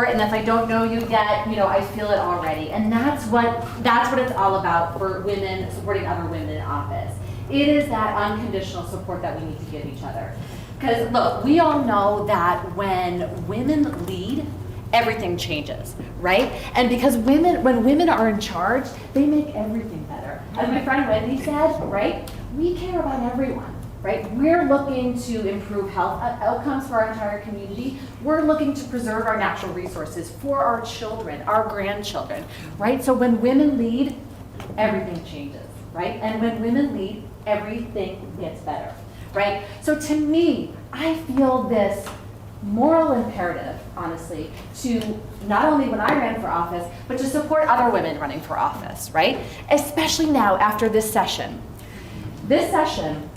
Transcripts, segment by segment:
and if I don't know you yet, I feel it already. And that's what it's all about for women supporting other women in office. It is that unconditional support that we need to give each other. Because look, we all know that when women lead, everything changes, right? And because when women are in charge, they make everything better. As my friend Wendy said, right? We care about everyone, right? We're looking to improve health outcomes for our entire community. We're looking to preserve our natural resources for our children, our grandchildren, right? So when women lead, everything changes, right? And when women lead, everything gets better, right? So to me, I feel this moral imperative, honestly, to not only when I ran for office, but to support other women running for office, right? Especially now after this session. This session,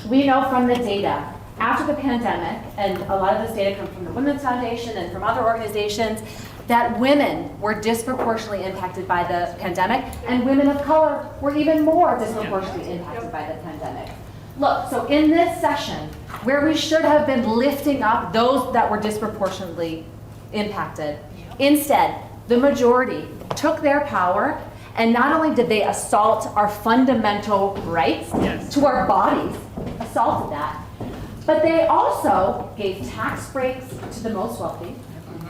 we know from the data, after the pandemic, and a lot of this data comes from the Women's Foundation and from other organizations, that women were disproportionately impacted by the pandemic, and women of color were even more disproportionately impacted by the pandemic. Look, so in this session, where we should have been lifting up those that were disproportionately impacted, instead, the majority took their power, and not only did they assault our fundamental rights to our bodies, assaulted that, but they also gave tax breaks to the most wealthy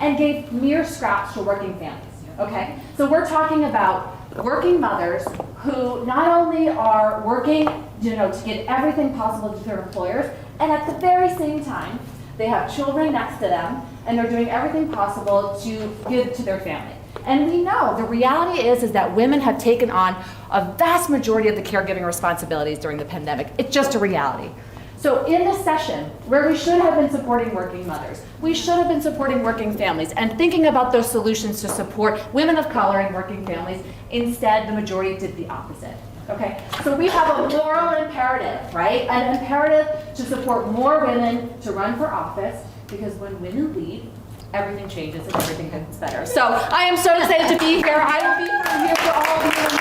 and gave mere scraps to working families, okay? So we're talking about working mothers who not only are working, to get everything possible to their employers, and at the very same time, they have children next to them, and they're doing everything possible to give to their family. And we know the reality is that women have taken on a vast majority of the caregiving responsibilities during the pandemic. It's just a reality. So in this session, where we should have been supporting working mothers, we should have been supporting working families and thinking about those solutions to support women of color and working families. Instead, the majority did the opposite. Okay, so we have a moral imperative, right? An imperative to support more women to run for office, because when women lead, everything changes and everything gets better. So I am so excited to be here. I will be here for all of you.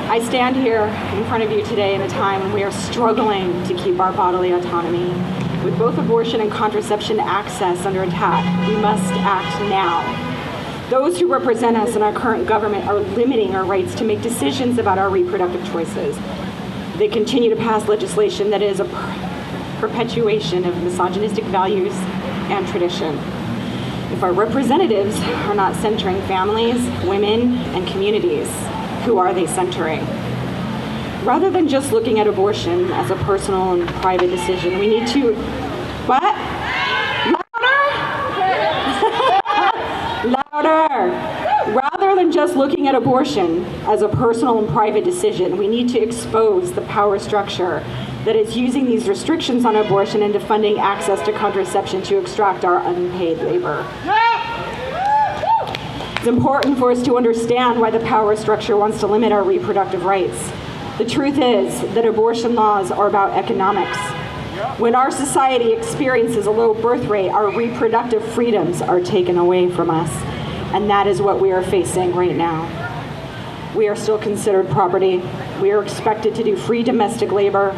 I stand here in front of you today in a time when we are struggling to keep our bodily autonomy. With both abortion and contraception access under attack, we must act now. Those who represent us in our current government are limiting our rights to make decisions about our reproductive choices. They continue to pass legislation that is a perpetuation of misogynistic values and tradition. If our representatives are not centering families, women, and communities, who are they centering? Rather than just looking at abortion as a personal and private decision, we need to, what? Louder? Louder! Rather than just looking at abortion as a personal and private decision, we need to expose the power structure that is using these restrictions on abortion into funding access to contraception to extract our unpaid labor. It's important for us to understand why the power structure wants to limit our reproductive rights. The truth is that abortion laws are about economics. When our society experiences a low birth rate, our reproductive freedoms are taken away from us. And that is what we are facing right now. We are still considered property. We are expected to do free domestic labor.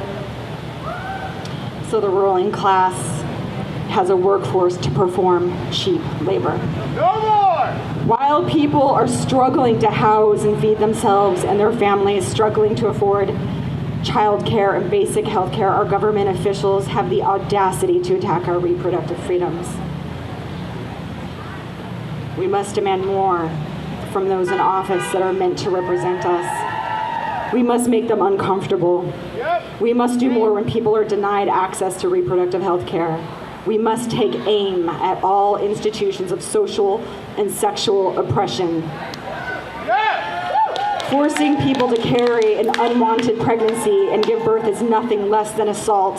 So the ruling class has a workforce to perform cheap labor. No more! While people are struggling to house and feed themselves and their families struggling to afford child care and basic health care, our government officials have the audacity to attack our reproductive freedoms. We must demand more from those in office that are meant to represent us. We must make them uncomfortable. We must do more when people are denied access to reproductive health care. We must take aim at all institutions of social and sexual oppression. Forcing people to carry an unwanted pregnancy and give birth is nothing less than assault,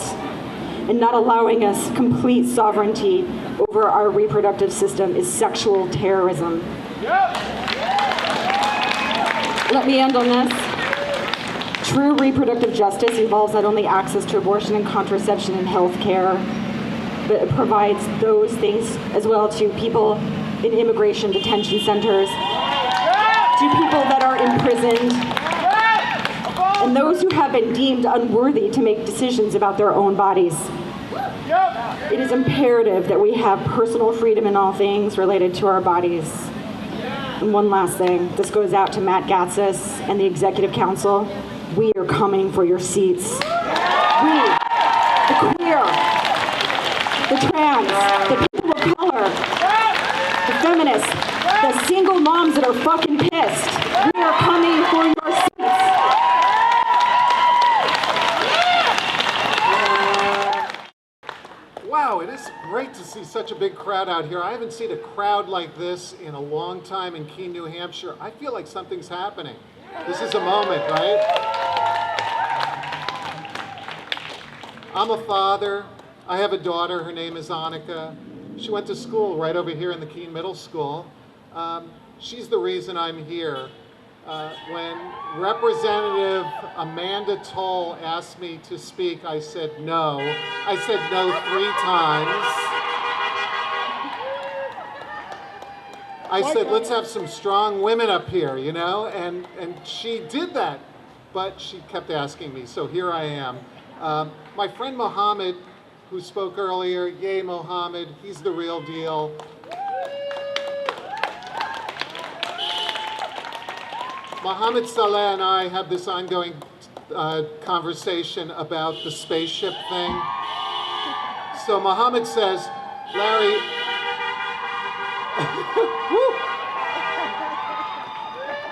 and not allowing us complete sovereignty over our reproductive system is sexual terrorism. Let me end on this. True reproductive justice involves not only access to abortion and contraception and health care, but it provides those things as well to people in immigration detention centers, to people that are imprisoned, and those who have been deemed unworthy to make decisions about their own bodies. It is imperative that we have personal freedom in all things related to our bodies. And one last thing, this goes out to Matt Gatsis and the Executive Council. We are coming for your seats. We, the queer, the trans, the people of color, the feminists, the single moms that are fucking pissed. We are coming for your seats. Wow, it is great to see such a big crowd out here. I haven't seen a crowd like this in a long time in Keene, New Hampshire. I feel like something's happening. This is a moment, right? I'm a father. I have a daughter. Her name is Annika. She went to school right over here in the Keene Middle School. She's the reason I'm here. When Representative Amanda Toll asked me to speak, I said no. I said no 3 times. I said, let's have some strong women up here, you know? And she did that, but she kept asking me, so here I am. My friend Mohammed, who spoke earlier, yay Mohammed, he's the real deal. Mohammed Saleh and I have this ongoing conversation about the spaceship thing. So Mohammed says, Larry,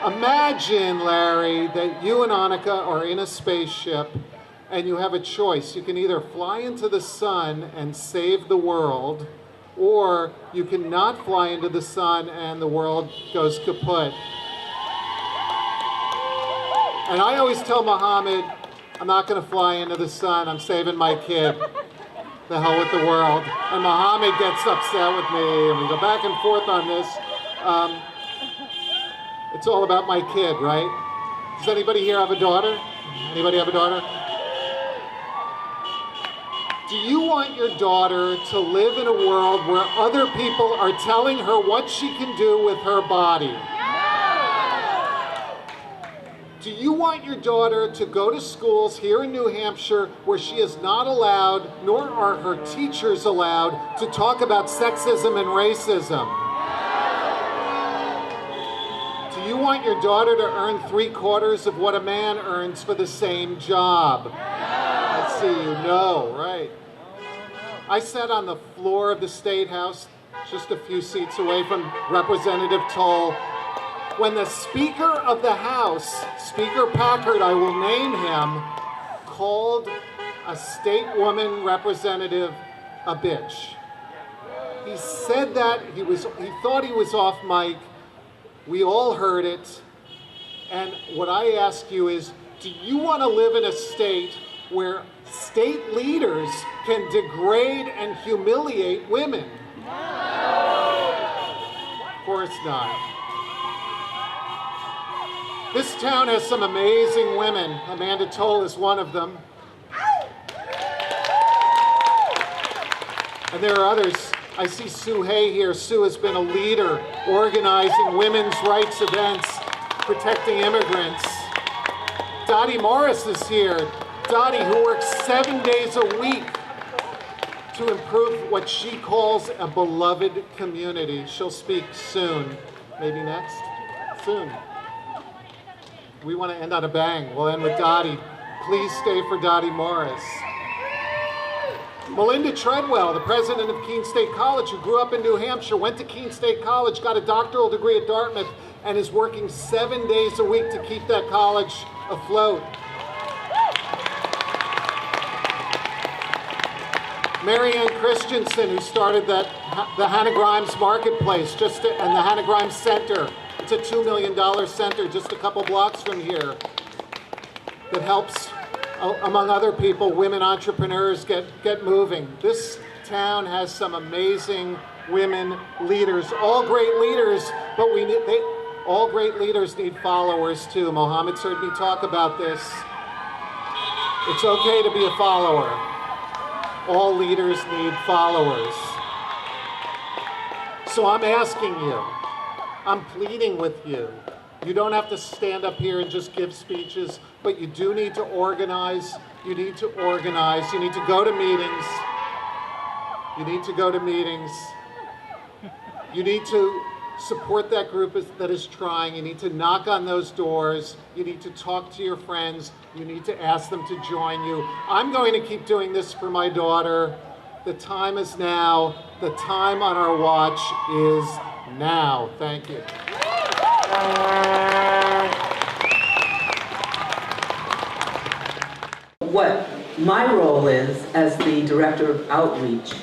imagine, Larry, that you and Annika are in a spaceship and you have a choice. You can either fly into the sun and save the world, or you can not fly into the sun and the world goes kaput. And I always tell Mohammed, I'm not going to fly into the sun. I'm saving my kid. The hell with the world. And Mohammed gets upset with me, and we go back and forth on this. It's all about my kid, right? Does anybody here have a daughter? Anybody have a daughter? Do you want your daughter to live in a world where other people are telling her what she can do with her body? Do you want your daughter to go to schools here in New Hampshire where she is not allowed, nor are her teachers allowed, to talk about sexism and racism? Do you want your daughter to earn 3/4 of what a man earns for the same job? Let's see, you know, right. I sat on the floor of the State House, just a few seats away from Representative Toll, when the Speaker of the House, Speaker Packard, I will name him, called a state woman representative a bitch. He said that, he thought he was off mic, we all heard it, and what I ask you is, do you want to live in a state where state leaders can degrade and humiliate women? Of course not. This town has some amazing women. Amanda Toll is one of them. And there are others. I see Sue Hay here. Sue has been a leader organizing women's rights events, protecting immigrants. Dottie Morris is here. Dottie, who works 7 days a week to improve what she calls a beloved community. She'll speak soon. Maybe next? Soon. We want to end on a bang. We'll end with Dottie. Please stay for Dottie Morris. Melinda Treadwell, the president of Keene State College, who grew up in New Hampshire, went to Keene State College, got a doctoral degree at Dartmouth, and is working 7 days a week to keep that college afloat. Marianne Christensen, who started the Hannah Grimes Marketplace and the Hannah Grimes Center. It's a $2 million center just a couple blocks from here that helps, among other people, women entrepreneurs get moving. This town has some amazing women leaders, all great leaders, but all great leaders need followers too. Mohammed's heard me talk about this. It's okay to be a follower. All leaders need followers. So I'm asking you, I'm pleading with you, You don't have to stand up here and just give speeches, but you do need to organize. You need to organize. You need to go to meetings. You need to go to meetings. You need to support that group that is trying. You need to knock on those doors. You need to talk to your friends. You need to ask them to join you. I'm going to keep doing this for my daughter. The time is now. The time on our watch is now. Thank you. What my role is as the Director of Outreach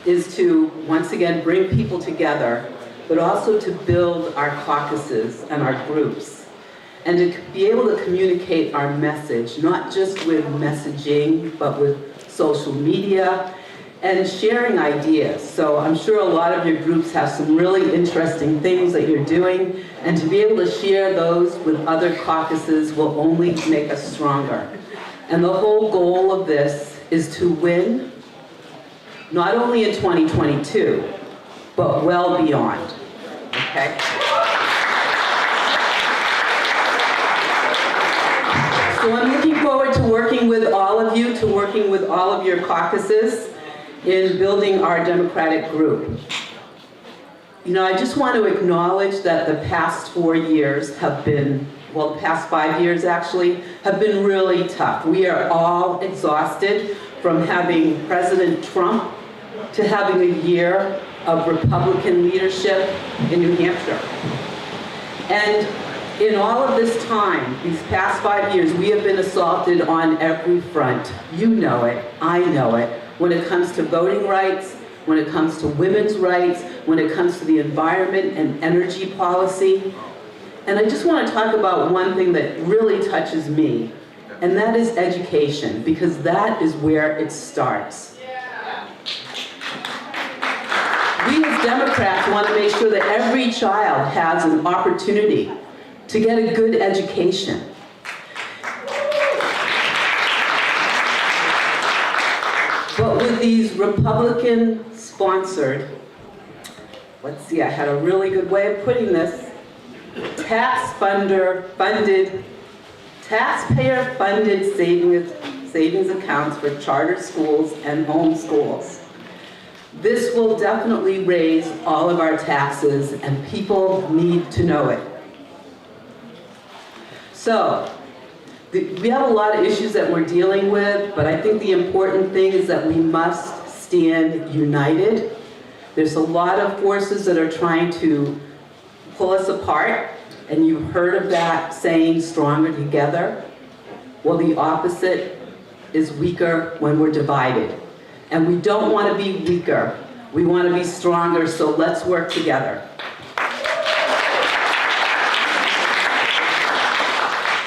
is to, once again, bring people together, but also to build our caucuses and our groups, and to be able to communicate our message, not just with messaging, but with social media and sharing ideas. So I'm sure a lot of your groups have some really interesting things that you're doing, and to be able to share those with other caucuses will only make us stronger. And the whole goal of this is to win, not only in 2022, but well beyond, okay? So I'm looking forward to working with all of you, to working with all of your caucuses in building our Democratic group. You know, I just want to acknowledge that the past 4 years have been, well, the past 5 years actually, have been really tough. We are all exhausted from having President Trump to having a year of Republican leadership in New Hampshire. And in all of this time, these past 5 years, we have been assaulted on every front. You know it, I know it. When it comes to voting rights, when it comes to women's rights, when it comes to the environment and energy policy. And I just want to talk about one thing that really touches me, and that is education, because that is where it starts. We as Democrats want to make sure that every child has an opportunity to get a good education. But with these Republican-sponsored, let's see, I had a really good way of putting this, taxpayer-funded savings accounts for charter schools and home schools. This will definitely raise all of our taxes, and people need to know it. So, we have a lot of issues that we're dealing with, but I think the important thing is that we must stand united. There's a lot of forces that are trying to pull us apart, and you've heard of that saying, stronger together. Well, the opposite is weaker when we're divided. And we don't want to be weaker. We want to be stronger, so let's work together.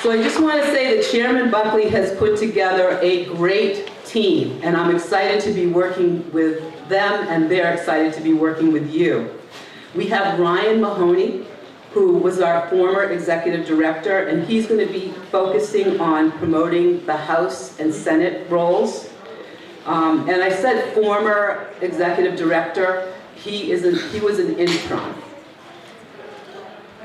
So I just want to say that Chairman Buckley has put together a great team, and I'm excited to be working with them, and they're excited to be working with you. We have Ryan Mahoney, who was our former executive director, and he's going to be focusing on promoting the House and Senate roles. And I said former executive director, he was an interim.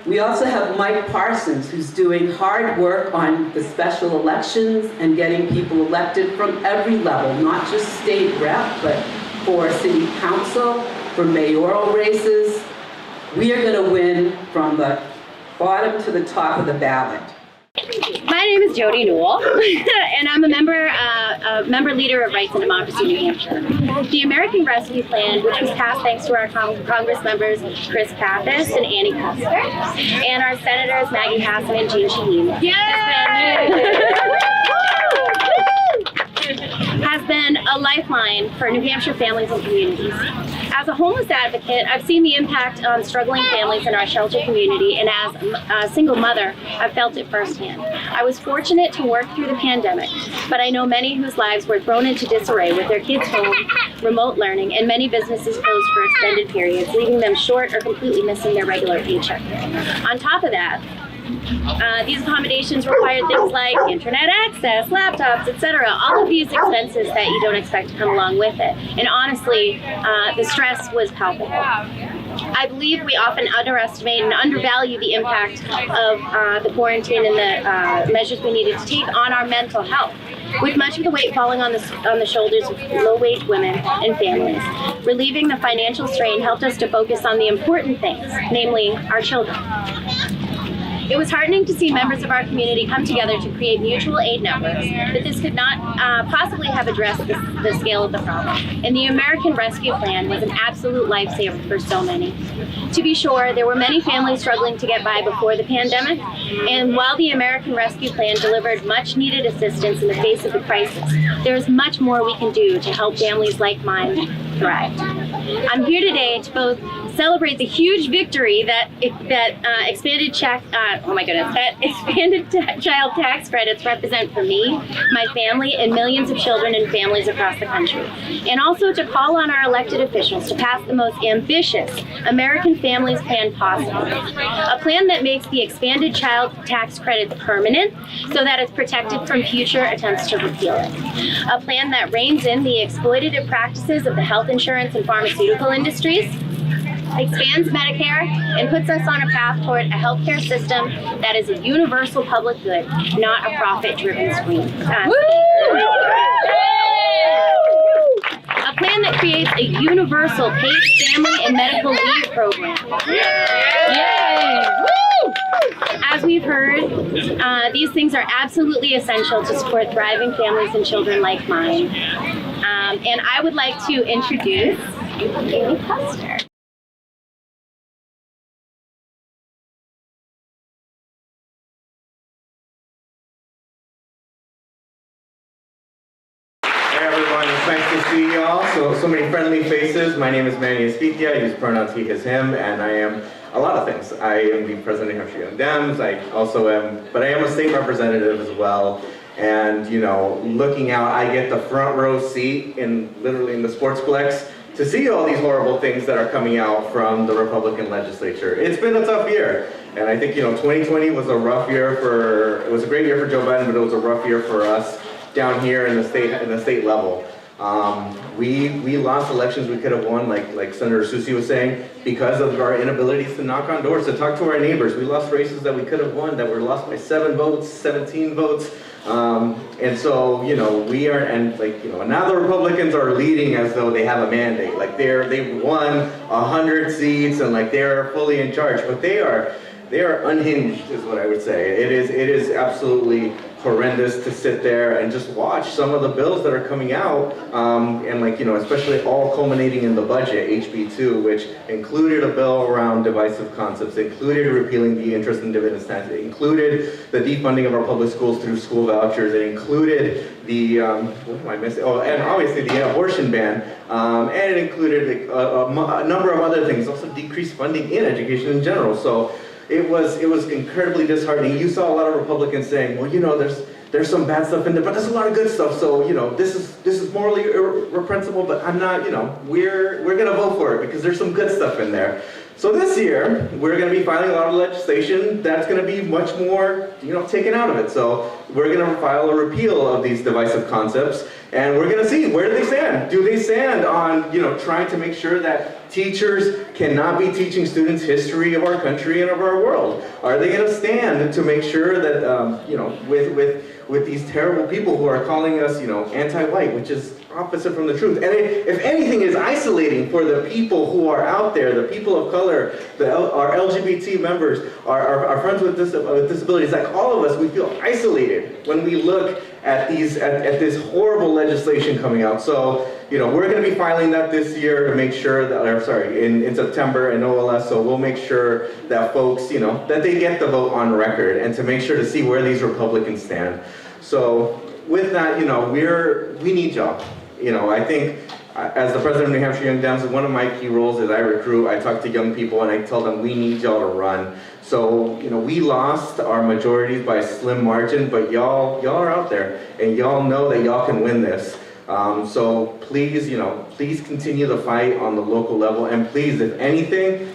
We also have Mike Parsons, who's doing hard work on the special elections and getting people elected from every level, not just state rep, but for city council, for mayoral races. We are going to win from the bottom to the top of the ballot. My name is Jody Newell, and I'm a member leader of Rights and Democracy New Hampshire. The American Rescue Plan, which was passed thanks to our Congress members Chris Pappas and Annie Custer, and our senators Maggie Hassan and Jean Shaheen, has been a lifeline for New Hampshire families and communities. As a homeless advocate, I've seen the impact on struggling families in our shelter community, and as a single mother, I've felt it firsthand. I was fortunate to work through the pandemic, but I know many whose lives were thrown into disarray with their kids home, remote learning, and many businesses closed for extended periods, leaving them short or completely missing their regular paycheck. On top of that, these accommodations required things like internet access, laptops, etc. All of these expenses that you don't expect to come along with it. And honestly, the stress was palpable. I believe we often underestimate and undervalue the impact of the quarantine and the measures we needed to take on our mental health, with much of the weight falling on the shoulders of low-wage women and families. Relieving the financial strain helped us to focus on the important things, namely our children. It was heartening to see members of our community come together to create mutual aid networks, but this could not possibly have addressed the scale of the problem. And the American Rescue Plan was an absolute lifesaver for so many. To be sure, there were many families struggling to get by before the pandemic, and while the American Rescue Plan delivered much needed assistance in the face of the crisis, there is much more we can do to help families like mine thrive. I'm here today to both celebrate the huge victory that expanded child tax credits represent for me, my family, and millions of children and families across the country, and also to call on our elected officials to pass the most ambitious American Families Plan possible, a plan that makes the expanded child tax credits permanent so that it's protected from future attempts to repeal it, a plan that reins in the exploitative practices of the health insurance and pharmaceutical industries, expands Medicare, and puts us on a path toward a healthcare system that is a universal public good, not a profit-driven scheme. A plan that creates a universal paid family and medical leave program. As we've heard, these things are absolutely essential to support thriving families and children like mine. And I would like to introduce Amy Custer. See y'all. So many friendly faces. My name is Manny Espitia. I use pronouns he, his, him, and I am a lot of things. I am the president of Hampshire Young Dems. I also am, but I am a state representative as well. And you know, looking out, I get the front row seat literally in the sportsplex to see all these horrible things that are coming out from the Republican legislature. It's been a tough year, and I think 2020 was a rough year it was a great year for Joe Biden, but it was a rough year for us down here in the state level. We lost elections we could have won, like Senator Susi was saying, because of our inabilities to knock on doors, to talk to our neighbors. We lost races that we could have won that were lost by 7 votes, 17 votes. And so, we are, and now the Republicans are leading as though they have a mandate. Like they've won 100 seats and like they're fully in charge, but they are unhinged is what I would say. It is absolutely horrendous to sit there and just watch some of the bills that are coming out, and especially all culminating in the budget, HB2, which included a bill around divisive concepts, included repealing the interest and dividends tax, it included the defunding of our public schools through school vouchers, it included the, what am I missing? Oh, and obviously the abortion ban, and it included a number of other things, also decreased funding in education in general. So it was incredibly disheartening. You saw a lot of Republicans saying, well, there's some bad stuff in there, but there's a lot of good stuff. So, this is morally reprehensible, but I'm not, we're going to vote for it because there's some good stuff in there. So this year, we're going to be filing a lot of legislation that's going to be much more, taken out of it. So we're going to file a repeal of these divisive concepts, and we're going to see, where do they stand? Do they stand on, trying to make sure that teachers cannot be teaching students history of our country and of our world? Are they going to stand to make sure that, with these terrible people who are calling us, anti-white, which is opposite from the truth? And if anything is isolating for the people who are out there, the people of color, our LGBT members, our friends with disabilities, like all of us, we feel isolated when we look at this horrible legislation coming out. So, we're going to be filing that this year to make sure that, in September in OLS, so we'll make sure that folks, that they get the vote on record and to make sure to see where these Republicans stand. So with that, we need y'all. I think as the president of New Hampshire Young Dems, one of my key roles is I recruit, I talk to young people, and I tell them we need y'all to run. So, we lost our majorities by a slim margin, but y'all are out there, and y'all know that y'all can win this. So please, please continue the fight on the local level, and please, if anything,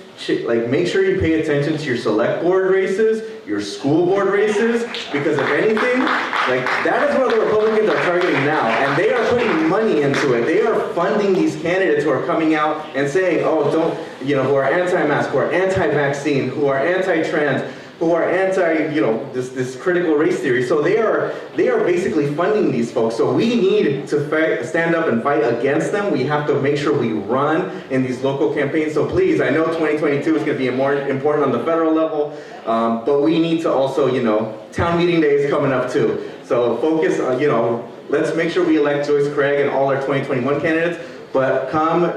make sure you pay attention to your select board races, your school board races, because if anything, that is what the Republicans are targeting now, and they are putting money into it. They are funding these candidates who are coming out and saying, oh, don't, who are anti-mask, who are anti-vaccine, who are anti-trans, who are anti, this critical race theory. So they are basically funding these folks. So we need to stand up and fight against them. We have to make sure we run in these local campaigns. So please, I know 2022 is going to be more important on the federal level, but we need to also, town meeting day is coming up too. So focus on, let's make sure we elect Joyce Craig and all our 2021 candidates. But come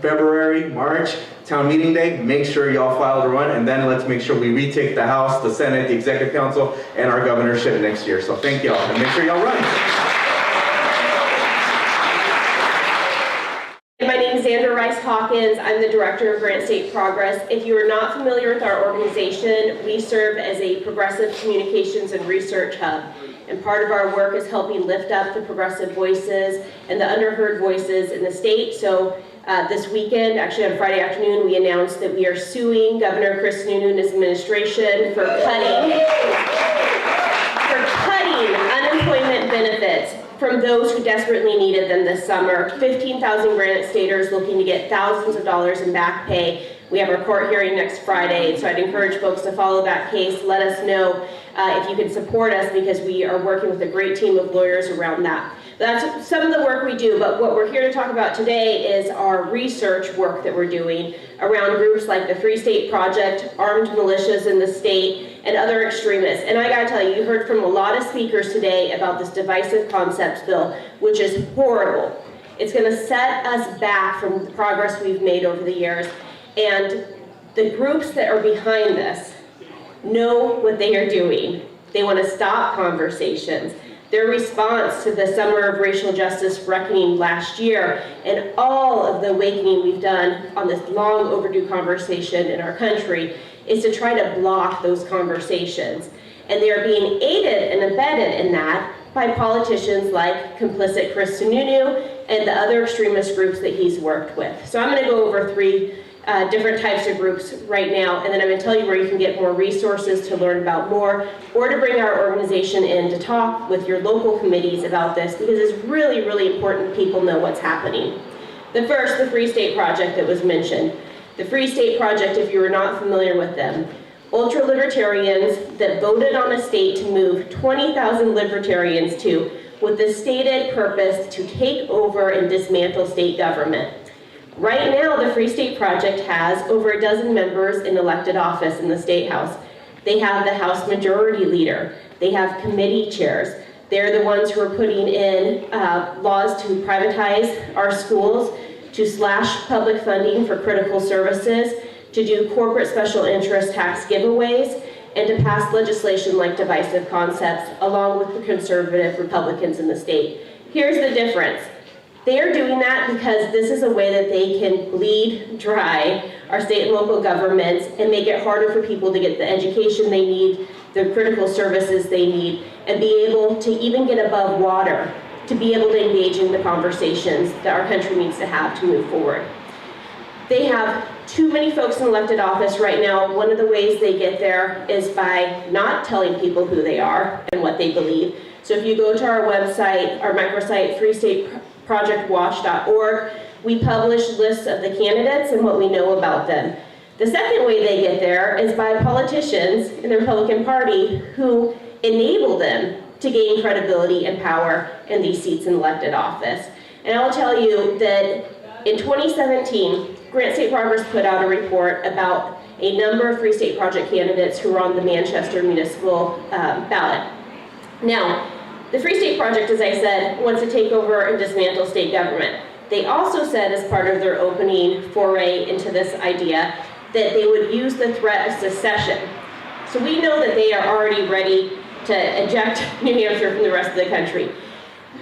February, March, town meeting day, make sure y'all file to run, and then let's make sure we retake the House, the Senate, the Executive Council, and our governorship next year. So thank y'all, and make sure y'all run. My name is Xander Rice Hawkins. I'm the Director of Grant State Progress. If you are not familiar with our organization, we serve as a progressive communications and research hub. And part of our work is helping lift up the progressive voices and the underheard voices in the state. So this weekend, actually on Friday afternoon, we announced that we are suing Governor Sununu and his administration for cutting unemployment benefits from those who desperately needed them this summer. 15,000 Granite Staters looking to get thousands of dollars in back pay. We have our court hearing next Friday, so I'd encourage folks to follow that case. Let us know if you can support us, because we are working with a great team of lawyers around that. That's some of the work we do, but what we're here to talk about today is our research work that we're doing around groups like the Free State Project, armed militias in the state, and other extremists. And I gotta tell you, you heard from a lot of speakers today about this Divisive Concepts Bill, which is horrible. It's gonna set us back from the progress we've made over the years. And the groups that are behind this know what they are doing. They want to stop conversations. Their response to the Summer of Racial Justice Reckoning last year and all of the awakening we've done on this long overdue conversation in our country is to try to block those conversations. And they are being aided and abetted in that by politicians like Complicit Sununu and the other extremist groups that he's worked with. So I'm going to go over three different types of groups right now, and then I'm going to tell you where you can get more resources to learn about more, or to bring our organization in to talk with your local committees about this, because it's really, really important people know what's happening. The first, the Free State Project that was mentioned. The Free State Project, if you are not familiar with them, ultra-libertarians that voted on a state to move 20,000 libertarians to, with the stated purpose to take over and dismantle state government. Right now, the Free State Project has over a dozen members in elected office in the State House. They have the House Majority Leader. They have committee chairs. They're the ones who are putting in laws to privatize our schools, to slash public funding for critical services, to do corporate special interest tax giveaways, and to pass legislation like Divisive Concepts, along with the conservative Republicans in the state. Here's the difference. They are doing that because this is a way that they can bleed dry our state and local governments and make it harder for people to get the education they need, the critical services they need, and be able to even get above water, to be able to engage in the conversations that our country needs to have to move forward. They have too many folks in elected office right now. One of the ways they get there is by not telling people who they are and what they believe. So if you go to our website, our microsite, freestateprojectwatch.org, we publish lists of the candidates and what we know about them. The second way they get there is by politicians in the Republican Party who enable them to gain credibility and power in these seats in elected office. And I'll tell you that in 2017, Grant State Progress put out a report about a number of Free State Project candidates who were on the Manchester municipal ballot. Now, the Free State Project, as I said, wants to take over and dismantle state government. They also said, as part of their opening foray into this idea, that they would use the threat of secession. So we know that they are already ready to eject New Hampshire from the rest of the country.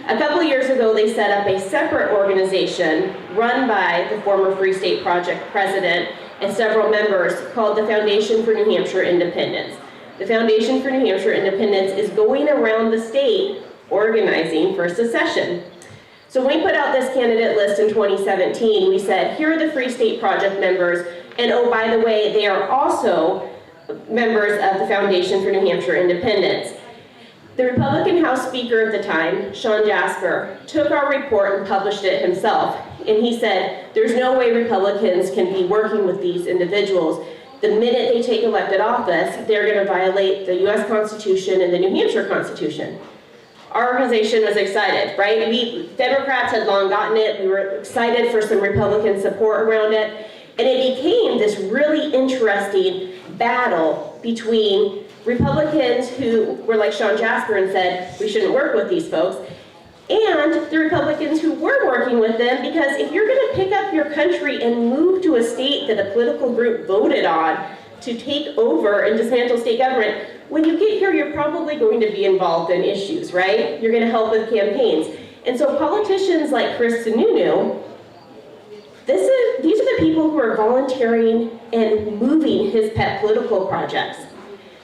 A couple of years ago, they set up a separate organization run by the former Free State Project president and several members called the Foundation for New Hampshire Independence. The Foundation for New Hampshire Independence is going around the state organizing for secession. So when we put out this candidate list in 2017, we said, here are the Free State Project members, and oh, by the way, they are also members of the Foundation for New Hampshire Independence. The Republican House Speaker at the time, Sean Jasper, took our report and published it himself. And he said, there's no way Republicans can be working with these individuals. The minute they take elected office, they're going to violate the US Constitution and the New Hampshire Constitution. Our organization was excited, right? We Democrats had long gotten it. We were excited for some Republican support around it. And it became this really interesting battle between Republicans who were like Sean Jasper and said, we shouldn't work with these folks, and the Republicans who were working with them, because if you're going to pick up your country and move to a state that a political group voted on to take over and dismantle state government, when you get here, you're probably going to be involved in issues, right? You're going to help with campaigns. And so politicians like Chris Sununu, these are the people who are volunteering and moving his pet political projects.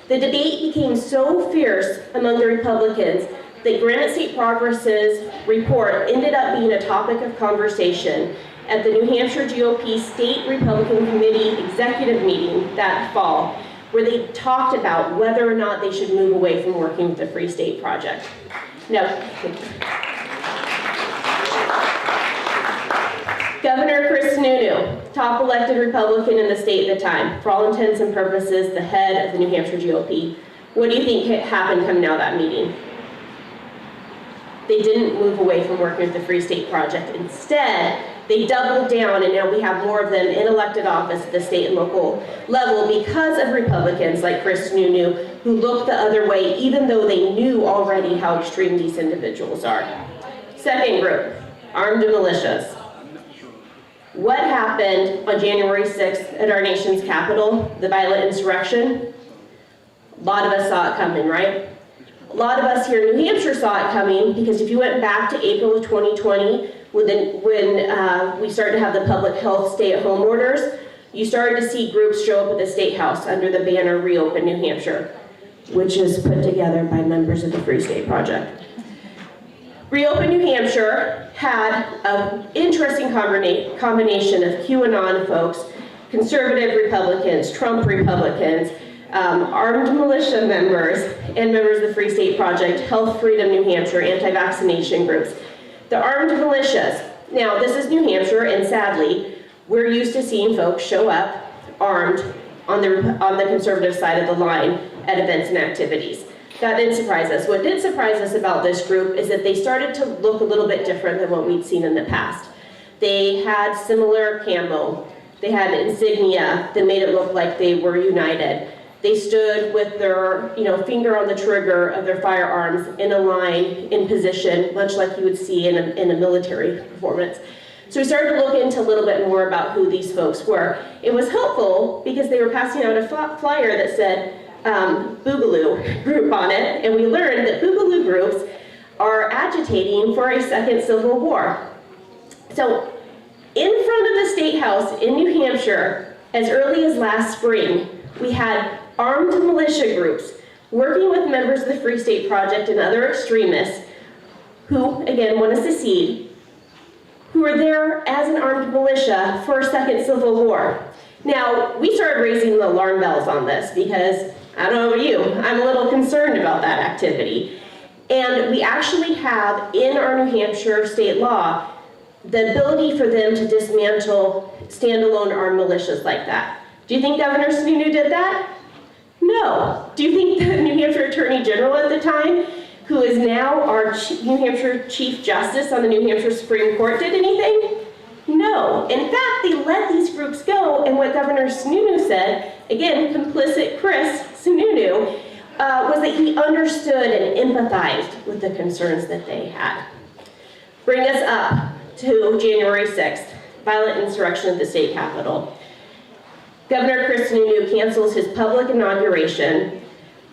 The debate became so fierce among the Republicans that Granite State Progress's report ended up being a topic of conversation at the New Hampshire GOP State Republican Committee executive meeting that fall, where they talked about whether or not they should move away from working with the Free State Project. Now, Governor Chris Sununu, top elected Republican in the state at the time, for all intents and purposes, the head of the New Hampshire GOP. What do you think happened coming out of that meeting? They didn't move away from working with the Free State Project. Instead, they doubled down, and now we have more of them in elected office at the state and local level because of Republicans like Chris Sununu, who looked the other way, even though they knew already how extreme these individuals are. Second group, armed militias. What happened on January 6th at our nation's capital, the violent insurrection? A lot of us saw it coming, right? A lot of us here in New Hampshire saw it coming, because if you went back to April of 2020, when we started to have the public health stay-at-home orders, you started to see groups show up at the State House under the banner Reopen New Hampshire, which is put together by members of the Free State Project. Reopen New Hampshire had an interesting combination of QAnon folks, conservative Republicans, Trump Republicans, armed militia members, and members of the Free State Project, Health Freedom New Hampshire, anti-vaccination groups. The armed militias. Now, this is New Hampshire, and sadly, we're used to seeing folks show up armed on the conservative side of the line at events and activities. That didn't surprise us. What did surprise us about this group is that they started to look a little bit different than what we'd seen in the past. They had similar camo. They had insignia that made it look like they were united. They stood with their finger on the trigger of their firearms in a line, in position, much like you would see in a military performance. So we started to look into a little bit more about who these folks were. It was helpful because they were passing out a flyer that said Boogaloo group on it, and we learned that Boogaloo groups are agitating for a second civil war. So in front of the State House in New Hampshire, as early as last spring, we had armed militia groups working with members of the Free State Project and other extremists who, again, want to secede, who were there as an armed militia for a second civil war. Now, we started raising the alarm bells on this because, I don't know about you, I'm a little concerned about that activity. And we actually have in our New Hampshire state law the ability for them to dismantle standalone armed militias like that. Do you think Governor Sununu did that? No. Do you think the New Hampshire Attorney General at the time, who is now our New Hampshire Chief Justice on the New Hampshire Supreme Court, did anything? No. In fact, they let these groups go, and what Governor Sununu said, again, complicit Chris Sununu, was that he understood and empathized with the concerns that they had. Bring us up to January 6th, violent insurrection at the state capitol. Governor Chris Sununu cancels his public inauguration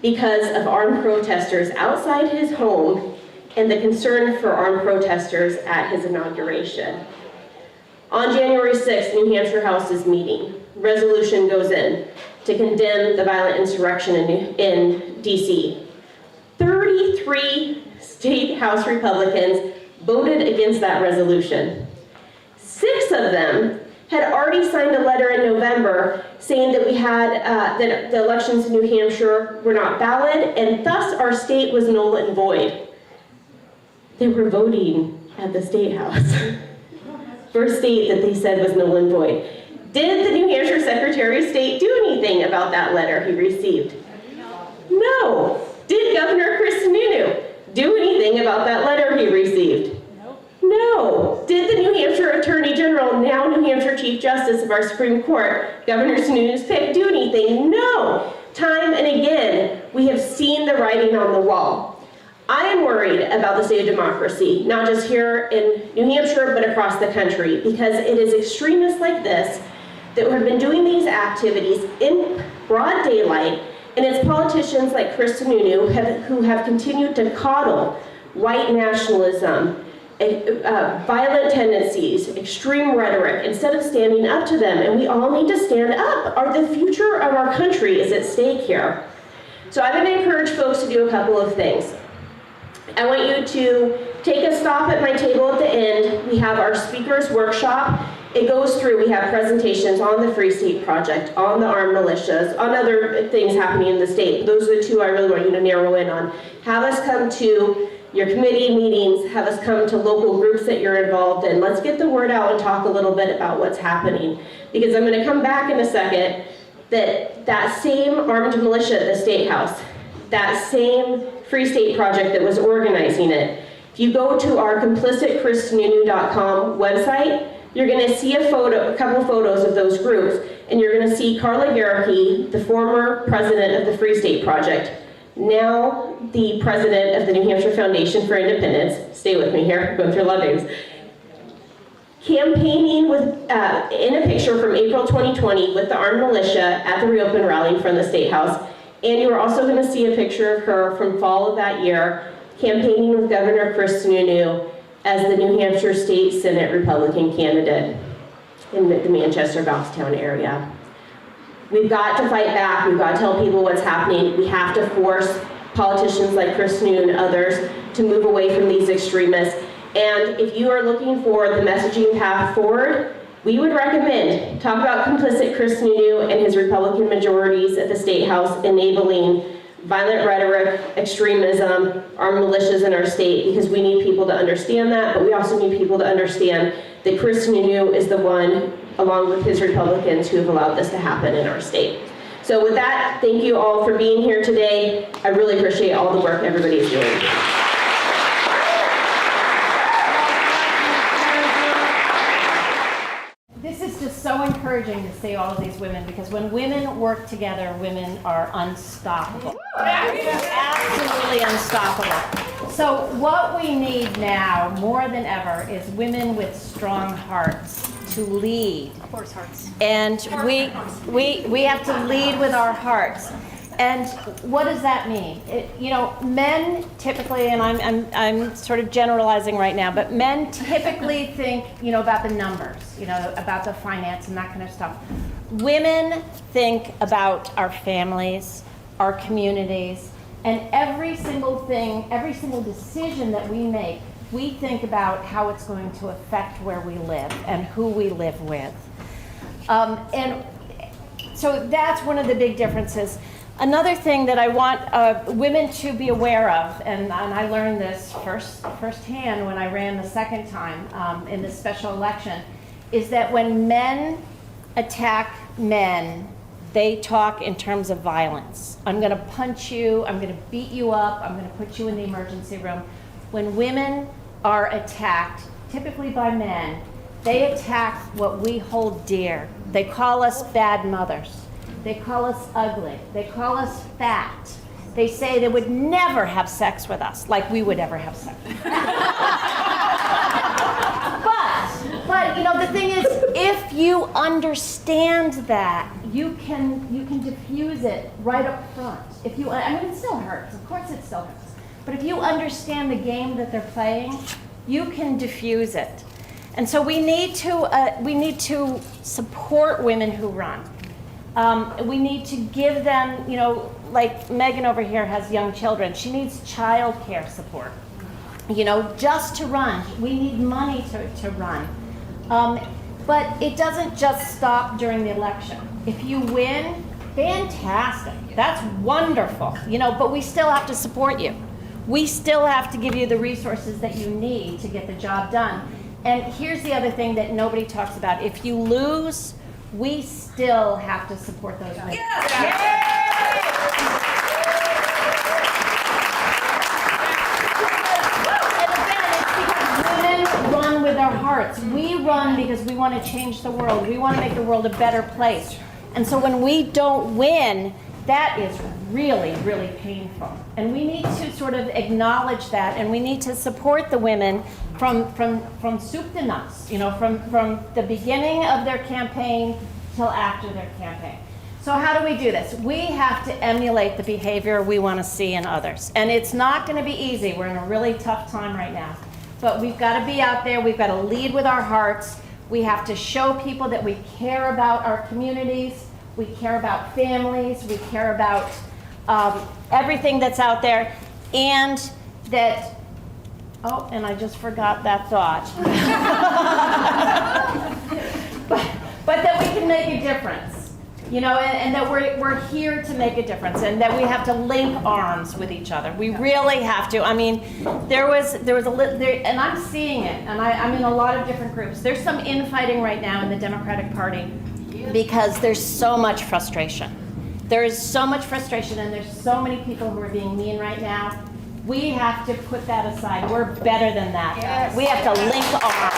because of armed protesters outside his home and the concern for armed protesters at his inauguration. On January 6th, New Hampshire House is meeting. Resolution goes in to condemn the violent insurrection in DC. 33 state House Republicans voted against that resolution. 6 of them had already signed a letter in November saying that we had, that the elections in New Hampshire were not valid, and thus our state was null and void. They were voting at the State House for a state that they said was null and void. Did the New Hampshire Secretary of State do anything about that letter he received? No. Did Governor Sununu do anything about that letter he received? No. Did the New Hampshire Attorney General, now New Hampshire Chief Justice of our Supreme Court, Governor Sununu's pick, do anything? No. Time and again, we have seen the writing on the wall. I am worried about the state of democracy, not just here in New Hampshire, but across the country, because it is extremists like this that have been doing these activities in broad daylight, and it's politicians like Sununu who have continued to coddle white nationalism, violent tendencies, extreme rhetoric, instead of standing up to them. And we all need to stand up. The future of our country is at stake here. So I'm going to encourage folks to do a couple of things. I want you to take a stop at my table at the end. We have our speakers workshop. It goes through, we have presentations on the Free State Project, on the armed militias, on other things happening in the state. Those are the two I really want you to narrow in on. Have us come to your committee meetings, have us come to local groups that you're involved in. Let's get the word out and talk a little bit about what's happening. Because I'm going to come back in a second, that same armed militia at the State House, that same Free State Project that was organizing it, if you go to our complicitchrisununu.com website, you're going to see a couple photos of those groups, and you're going to see Carla Gericke, the former president of the Free State Project, now the president of the New Hampshire Foundation for Independence. Stay with me here, going through a lot of names. Campaigning with, in a picture from April 2020 with the armed militia at the Reopen rally in front of the State House. And you are also going to see a picture of her from fall of that year, campaigning with Governor Sununu as the New Hampshire State Senate Republican candidate in the Manchester-Goffstown area. We've got to fight back. We've got to tell people what's happening. We have to force politicians like Sununu and others to move away from these extremists. And if you are looking for the messaging path forward, we would recommend talk about complicit Sununu and his Republican majorities at the State House enabling violent rhetoric, extremism, armed militias in our state, because we need people to understand that, but we also need people to understand that Sununu is the one, along with his Republicans, who have allowed this to happen in our state. So with that, thank you all for being here today. I really appreciate all the work everybody is doing. This is just so encouraging to see all of these women, because when women work together, women are unstoppable. Absolutely unstoppable. So what we need now, more than ever, is women with strong hearts to lead. Horse hearts. And we have to lead with our hearts. And what does that mean? Men typically, and I'm sort of generalizing right now, but men typically think, about the numbers, about the finance and that kind of stuff. Women think about our families, our communities, and every single thing, every single decision that we make, we think about how it's going to affect where we live and who we live with. And so that's one of the big differences. Another thing that I want women to be aware of, and I learned this firsthand when I ran the second time in this special election, is that when men attack men, they talk in terms of violence. I'm going to punch you, I'm going to beat you up, I'm going to put you in the emergency room. When women are attacked, typically by men, they attack what we hold dear. They call us bad mothers. They call us ugly. They call us fat. They say they would never have sex with us, like we would ever have sex with them. But the thing is, if you understand that, you can diffuse it right up front. It still hurts. Of course, it still hurts. But if you understand the game that they're playing, you can diffuse it. And so we need to support women who run. We need to give them, like Megan over here has young children. She needs child care support, just to run. We need money to run. But it doesn't just stop during the election. If you win, fantastic. That's wonderful. But we still have to support you. We still have to give you the resources that you need to get the job done. And here's the other thing that nobody talks about. If you lose, we still have to support those women. Run with our hearts. We run because we want to change the world. We want to make the world a better place. And so when we don't win, that is really, really painful. And we need to sort of acknowledge that, and we need to support the women from soup to nuts, from the beginning of their campaign till after their campaign. So how do we do this? We have to emulate the behavior we want to see in others. And it's not going to be easy. We're in a really tough time right now. But we've got to be out there. We've got to lead with our hearts. We have to show people that we care about our communities. We care about families. We care about everything that's out there. And that, and I just forgot that thought. but that we can make a difference. And that we're here to make a difference, and that we have to link arms with each other. We really have to. I mean, there was and I'm seeing it, and I'm in a lot of different groups. There's some infighting right now in the Democratic Party because there's so much frustration. There is so much frustration, and there's so many people who are being mean right now. We have to put that aside. We're better than that. Yes. We have to link arms.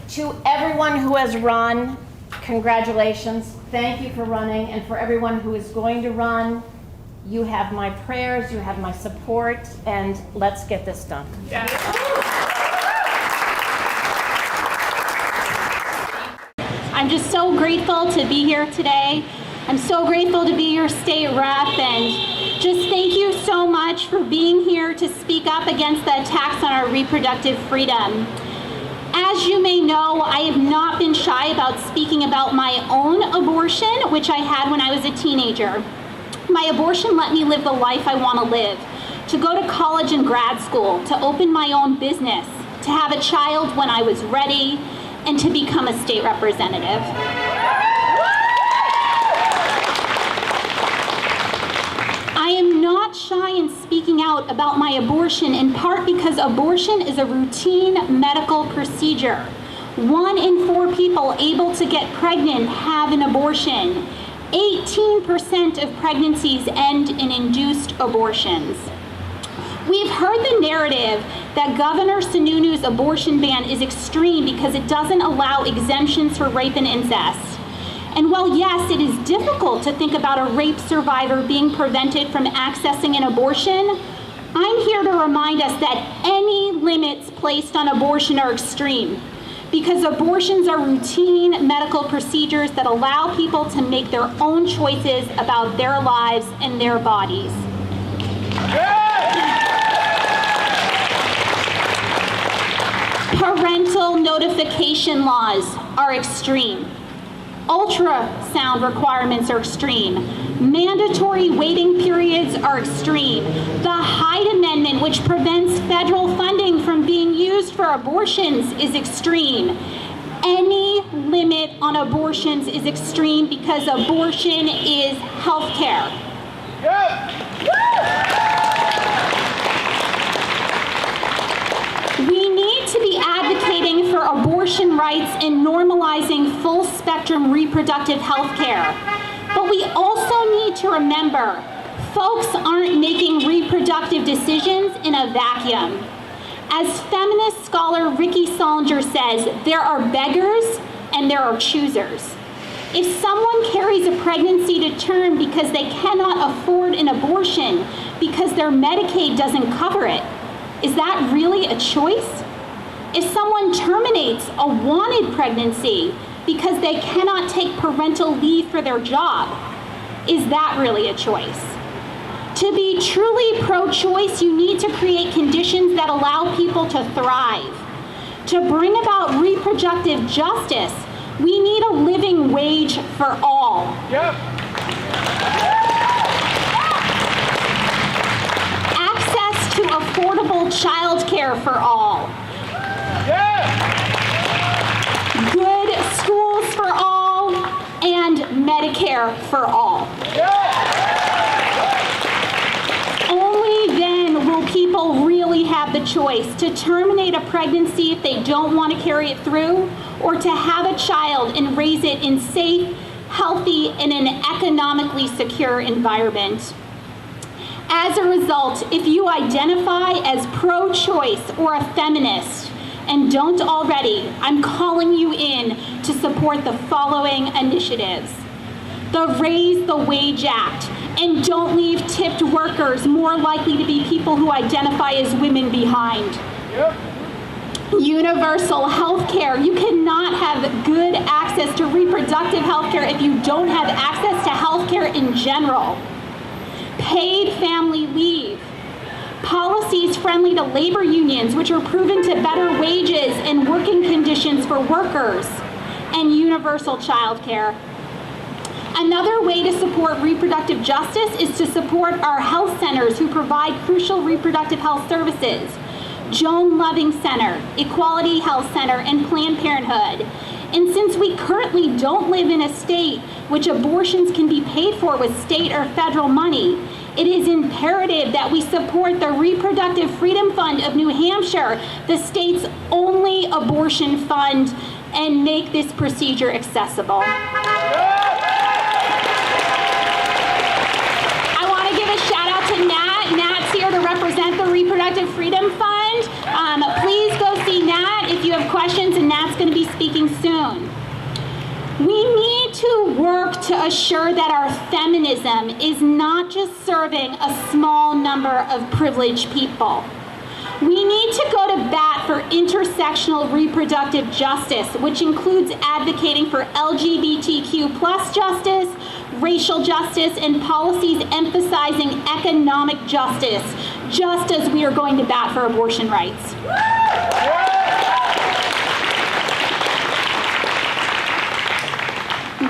To everyone who has run, congratulations. Thank you for running. And for everyone who is going to run, you have my prayers, you have my support, and let's get this done. Yeah. I'm just so grateful to be here today. I'm so grateful to be your state rep, and just thank you so much for being here to speak up against the attacks on our reproductive freedom. As you may know, I have not been shy about speaking about my own abortion, which I had when I was a teenager. My abortion let me live the life I want to live, to go to college and grad school, to open my own business, to have a child when I was ready, and to become a state representative. I am not shy in speaking out about my abortion, in part because abortion is a routine medical procedure. 1 in 4 people able to get pregnant have an abortion. 18% of pregnancies end in induced abortions. We've heard the narrative that Governor Sununu's abortion ban is extreme because it doesn't allow exemptions for rape and incest. And while yes, it is difficult to think about a rape survivor being prevented from accessing an abortion, I'm here to remind us that any limits placed on abortion are extreme, because abortions are routine medical procedures that allow people to make their own choices about their lives and their bodies. Parental notification laws are extreme. Ultrasound requirements are extreme. Mandatory waiting periods are extreme. The Hyde Amendment, which prevents federal funding from being used for abortions, is extreme. Any limit on abortions is extreme because abortion is health care. We need to be advocating for abortion rights and normalizing full-spectrum reproductive health care. But we also need to remember, folks aren't making reproductive decisions in a vacuum. As feminist scholar Ricky Solinger says, there are beggars and there are choosers. If someone carries a pregnancy to term because they cannot afford an abortion because their Medicaid doesn't cover it, is that really a choice? If someone terminates a wanted pregnancy because they cannot take parental leave for their job, is that really a choice? To be truly pro-choice, you need to create conditions that allow people to thrive. To bring about reproductive justice, we need a living wage for all. Yep. Access to affordable child care for all. Good schools for all and Medicare for all. Only then will people really have the choice to terminate a pregnancy if they don't want to carry it through, or to have a child and raise it in safe, healthy, and an economically secure environment. As a result, if you identify as pro-choice or a feminist and don't already, I'm calling you in to support the following initiatives. The Raise the Wage Act, and don't leave tipped workers more likely to be people who identify as women behind. Universal health care. You cannot have good access to reproductive health care if you don't have access to health care in general. Paid family leave. Policies friendly to labor unions, which are proven to better wages and working conditions for workers. And universal child care. Another way to support reproductive justice is to support our health centers who provide crucial reproductive health services. Joan Loving Center, Equality Health Center, and Planned Parenthood. And since we currently don't live in a state which abortions can be paid for with state or federal money, it is imperative that we support the Reproductive Freedom Fund of New Hampshire, the state's only abortion fund, and make this procedure accessible. I want to give a shout out to Nat. Nat's here to represent the Reproductive Freedom Fund. Please go see Nat if you have questions, and Nat's going to be speaking soon. We need to work to assure that our feminism is not just serving a small number of privileged people. We need to go to bat for intersectional reproductive justice, which includes advocating for LGBTQ+ justice, racial justice, and policies emphasizing economic justice, just as we are going to bat for abortion rights.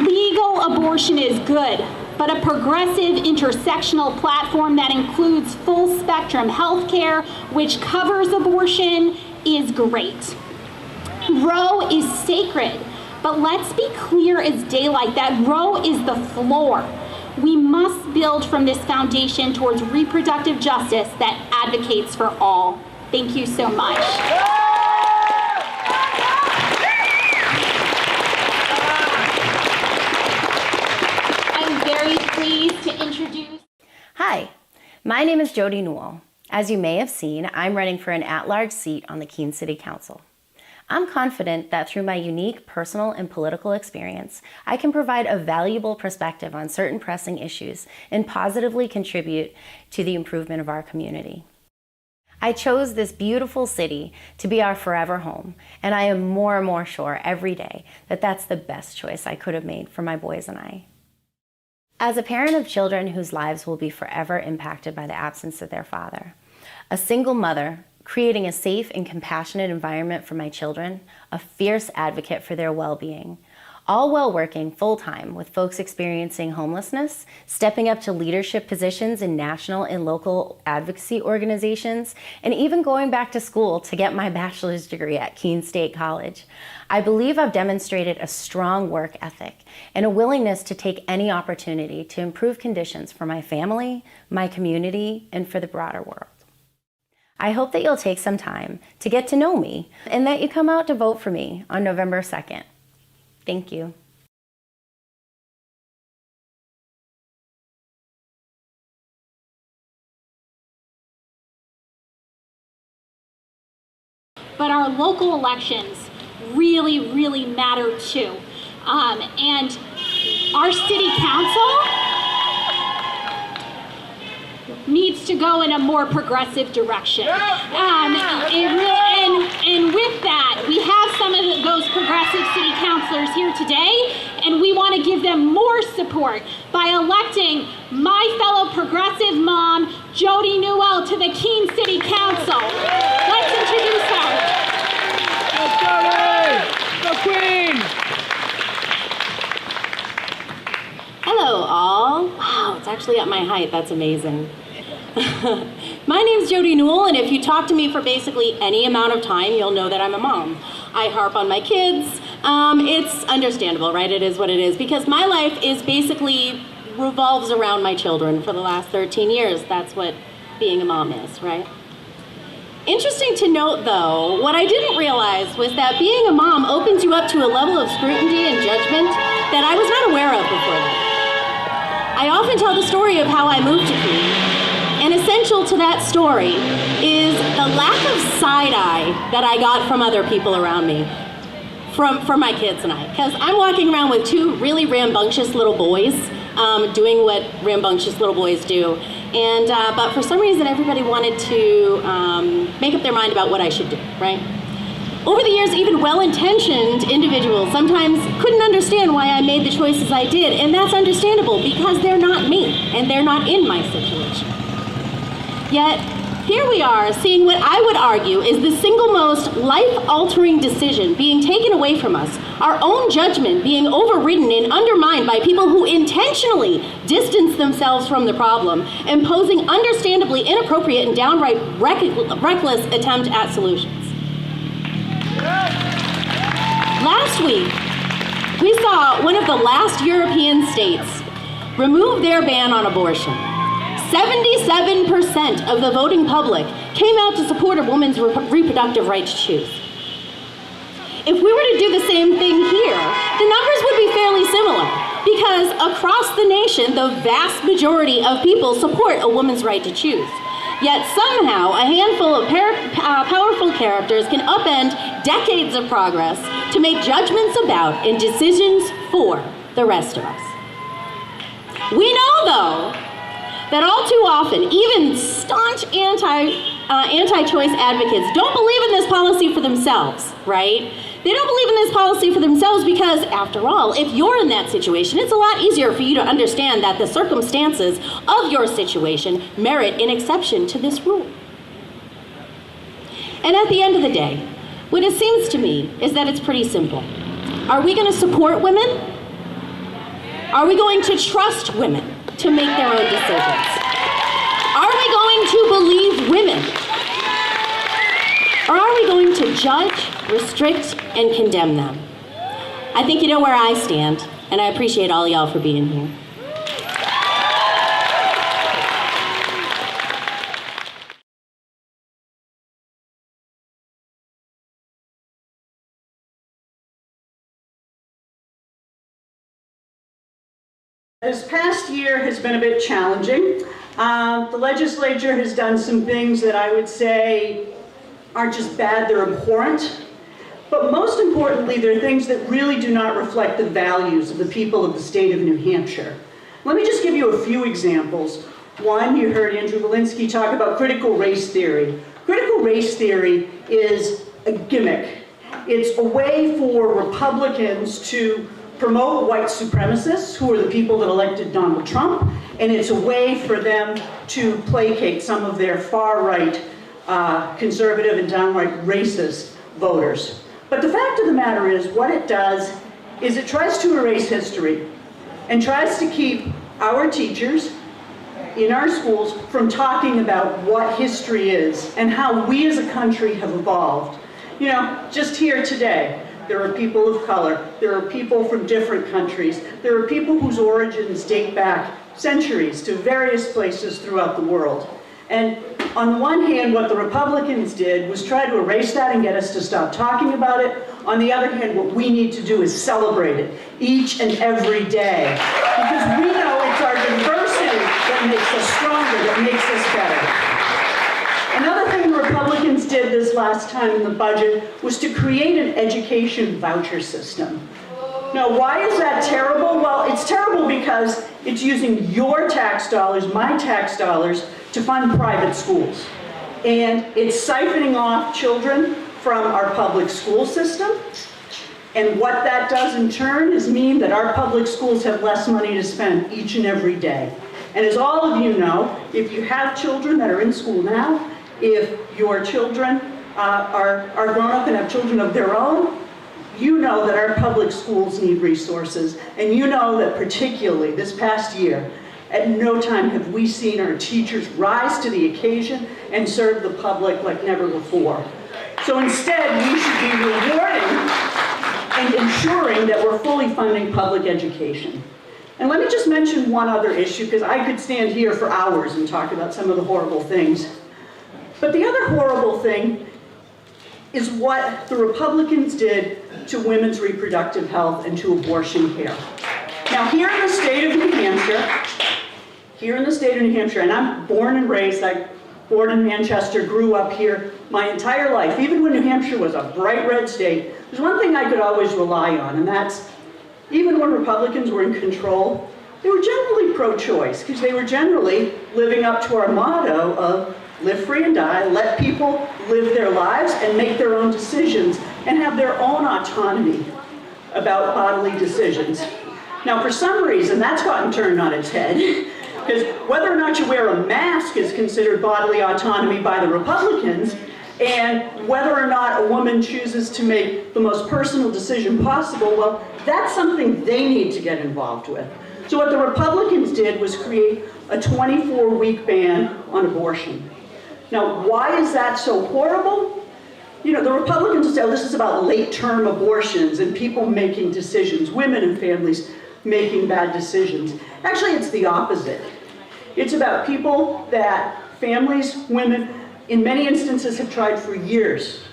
Legal abortion is good, but a progressive intersectional platform that includes full spectrum health care, which covers abortion, is great. Roe is sacred, but let's be clear as daylight that Roe is the floor. We must build from this foundation towards reproductive justice that advocates for all. Thank you so much. Pleased to introduce. Hi, my name is Jody Newell. As you may have seen, I'm running for an at-large seat on the Keene City Council. I'm confident that through my unique personal and political experience, I can provide a valuable perspective on certain pressing issues and positively contribute to the improvement of our community. I chose this beautiful city to be our forever home, and I am more and more sure every day that that's the best choice I could have made for my boys and I. As a parent of children whose lives will be forever impacted by the absence of their father, a single mother creating a safe and compassionate environment for my children, a fierce advocate for their well-being, all while working full-time with folks experiencing homelessness, stepping up to leadership positions in national and local advocacy organizations, and even going back to school to get my bachelor's degree at Keene State College. I believe I've demonstrated a strong work ethic and a willingness to take any opportunity to improve conditions for my family, my community, and for the broader world. I hope that you'll take some time to get to know me and that you come out to vote for me on November 2nd. Thank you. But our local elections really matter too. And our city council needs to go in a more progressive direction. And with that, we have some of those progressive city councilors here today, and we want to give them more support by electing my fellow progressive mom, Jody Newell, to the Keene City Council. Let's introduce her. Let's go, Jody! The Queen! Hello all. Wow, it's actually at my height. That's amazing. My name's Jody Newell, and if you talk to me for basically any amount of time, you'll know that I'm a mom. I harp on my kids. It's understandable, right? It is what it is, because my life is basically revolves around my children for the last 13 years. That's what being a mom is, right? Interesting to note, though, what I didn't realize was that being a mom opens you up to a level of scrutiny and judgment that I was not aware of before that. I often tell the story of how I moved to Queens. And essential to that story is the lack of side-eye that I got from other people around me, from my kids and I. Because I'm walking around with two really rambunctious little boys, doing what rambunctious little boys do. And but for some reason, everybody wanted to make up their mind about what I should do, right? Over the years, even well-intentioned individuals sometimes couldn't understand why I made the choices I did, and that's understandable because they're not me, and they're not in my situation. Yet, here we are seeing what I would argue is the single most life-altering decision being taken away from us, our own judgment being overridden and undermined by people who intentionally distance themselves from the problem, imposing understandably inappropriate and downright reckless attempt at solutions. Last week, we saw one of the last European states remove their ban on abortion. 77% of the voting public came out to support a woman's reproductive right to choose. If we were to do the same thing here, the numbers would be fairly similar, because across the nation, the vast majority of people support a woman's right to choose. Yet somehow, a handful of powerful characters can upend decades of progress to make judgments about and decisions for the rest of us. We know, though, that all too often, even staunch anti-choice advocates don't believe in this policy for themselves, right? They don't believe in this policy for themselves because, after all, if you're in that situation, it's a lot easier for you to understand that the circumstances of your situation merit an exception to this rule. And at the end of the day, what it seems to me is that it's pretty simple. Are we going to support women? Are we going to trust women to make their own decisions? Are we going to believe women? Or are we going to judge, restrict, and condemn them? I think you know where I stand, and I appreciate all y'all for being here. This past year has been a bit challenging. The legislature has done some things that I would say aren't just bad, they're abhorrent. But most importantly, they're things that really do not reflect the values of the people of the state of New Hampshire. Let me just give you a few examples. One, you heard Andrew Walensky talk about critical race theory. Critical race theory is a gimmick. It's a way for Republicans to promote white supremacists, who are the people that elected Donald Trump, and it's a way for them to placate some of their far-right, conservative and downright racist voters. But the fact of the matter is, what it does is it tries to erase history and tries to keep our teachers in our schools from talking about what history is and how we as a country have evolved. You know, just here today, there are people of color, there are people from different countries, there are people whose origins date back centuries to various places throughout the world. And on one hand, what the Republicans did was try to erase that and get us to stop talking about it. On the other hand, what we need to do is celebrate it each and every day. Because we know it's our diversity that makes us stronger, that makes us better. Another thing the Republicans did this last time in the budget was to create an education voucher system. Now, why is that terrible? Well, it's terrible because it's using your tax dollars, my tax dollars, to fund private schools. And it's siphoning off children from our public school system. And what that does in turn is mean that our public schools have less money to spend each and every day. And as all of you know, if you have children that are in school now, if your children are grown up and have children of their own, you know that our public schools need resources. And you know that particularly this past year, At no time have we seen our teachers rise to the occasion and serve the public like never before. So instead, we should be rewarding and ensuring that we're fully funding public education. And let me just mention one other issue, because I could stand here for hours and talk about some of the horrible things. But the other horrible thing is what the Republicans did to women's reproductive health and to abortion care. Now, here in the state of New Hampshire, and I'm born and raised, I born in Manchester, grew up here my entire life. Even when New Hampshire was a bright red state, there's one thing I could always rely on, and that's even when Republicans were in control, they were generally pro-choice, because they were generally living up to our motto of live free and die, let people live their lives and make their own decisions and have their own autonomy about bodily decisions. Now, for some reason, that's gotten turned on its head, because whether or not you wear a mask is considered bodily autonomy by the Republicans, and whether or not a woman chooses to make the most personal decision possible, well, that's something they need to get involved with. So what the Republicans did was create a 24-week ban on abortion. Now, why is that so horrible? You know, the Republicans say, oh, this is about late-term abortions and people making decisions, women and families making bad decisions. Actually, it's the opposite. It's about people that families, women, in many instances have tried for years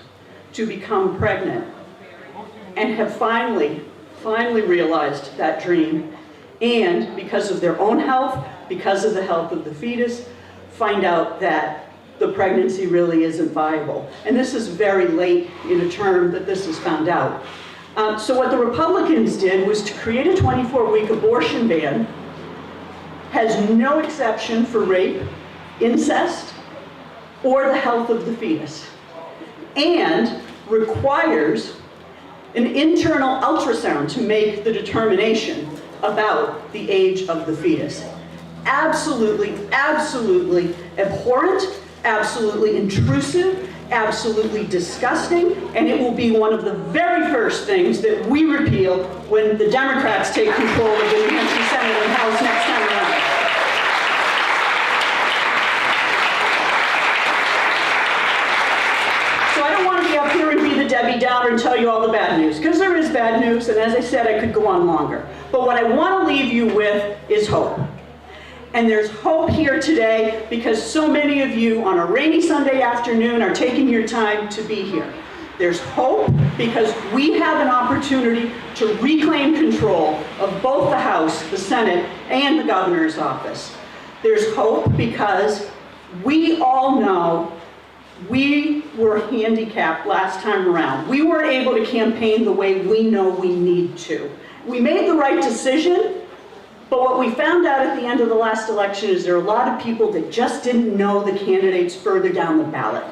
to become pregnant and have finally realized that dream, and because of their own health, because of the health of the fetus, find out that the pregnancy really isn't viable. And this is very late in a term that this is found out. So what the Republicans did was to create a 24-week abortion ban, has no exception for rape, incest, or the health of the fetus, and requires an internal ultrasound to make the determination about the age of the fetus. Absolutely, absolutely abhorrent, absolutely intrusive, absolutely disgusting, and it will be one of the very first things that we repeal when the Democrats take control of the New Hampshire Senate and House next time around. So I don't want to be up here and be the Debbie Downer and tell you all the bad news, because there is bad news, and as I said, I could go on longer. But what I want to leave you with is hope. And there's hope here today because so many of you on a rainy Sunday afternoon are taking your time to be here. There's hope because we have an opportunity to reclaim control of both the House, the Senate, and the governor's office. There's hope because we all know we were handicapped last time around. We weren't able to campaign the way we know we need to. We made the right decision. But what we found out at the end of the last election is there are a lot of people that just didn't know the candidates further down the ballot.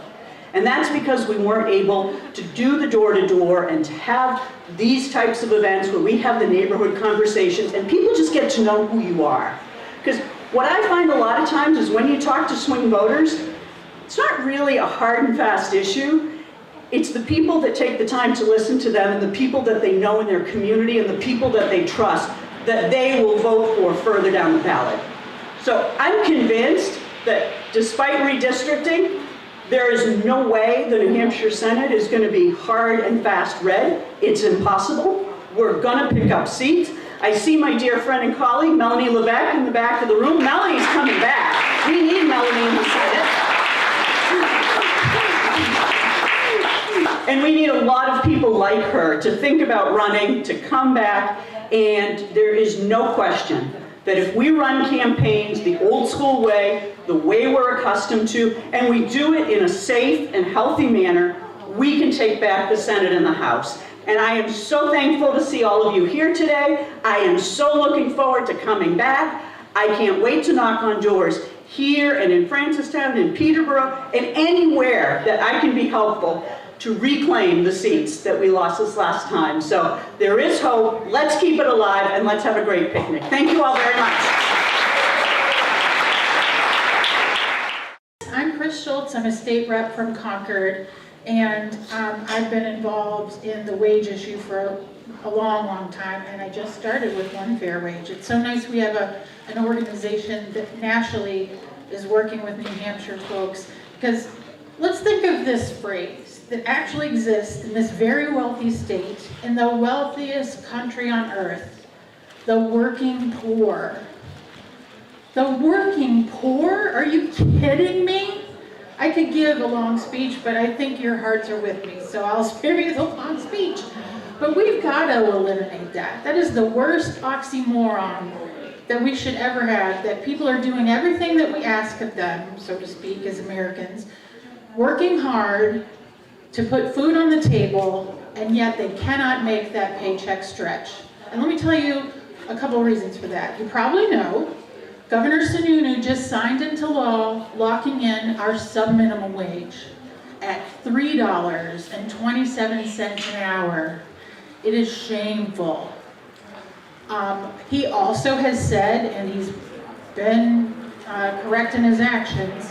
And that's because we weren't able to do the door-to-door and to have these types of events where we have the neighborhood conversations and people just get to know who you are. Because what I find a lot of times is when you talk to swing voters, it's not really a hard and fast issue. It's the people that take the time to listen to them and the people that they know in their community and the people that they trust that they will vote for further down the ballot. So I'm convinced that despite redistricting, there is no way the New Hampshire Senate is going to be hard and fast red. It's impossible. We're going to pick up seats. I see my dear friend and colleague, Melanie Levesque, in the back of the room. Melanie's coming back. We need Melanie in the Senate. And we need a lot of people like her to think about running, to come back, and there is no question that if we run campaigns the old school way, the way we're accustomed to, and we do it in a safe and healthy manner, we can take back the Senate and the House. And I am so thankful to see all of you here today. I am so looking forward to coming back. I can't wait to knock on doors here and in Francistown, in Peterborough, and anywhere that I can be helpful to reclaim the seats that we lost this last time. So there is hope. Let's keep it alive and let's have a great picnic. Thank you all very much. I'm Chris Schultz. I'm a state rep from Concord, and I've been involved in the wage issue for a long, long time, and I just started with one fair wage. It's so nice we have an organization that nationally is working with New Hampshire folks, because let's think of this phrase that actually exists in this very wealthy state, in the wealthiest country on earth, the working poor. The working poor? Are you kidding me? I could give a long speech, but I think your hearts are with me, so I'll spare you the long speech. But we've got to eliminate that. That is the worst oxymoron that we should ever have, that people are doing everything that we ask of them, so to speak, as Americans, working hard to put food on the table, and yet they cannot make that paycheck stretch. And let me tell you a couple reasons for that. You probably know Governor Sununu just signed into law locking in our sub-minimum wage at $3.27 an hour. It is shameful. He also has said, and he's been correct in his actions,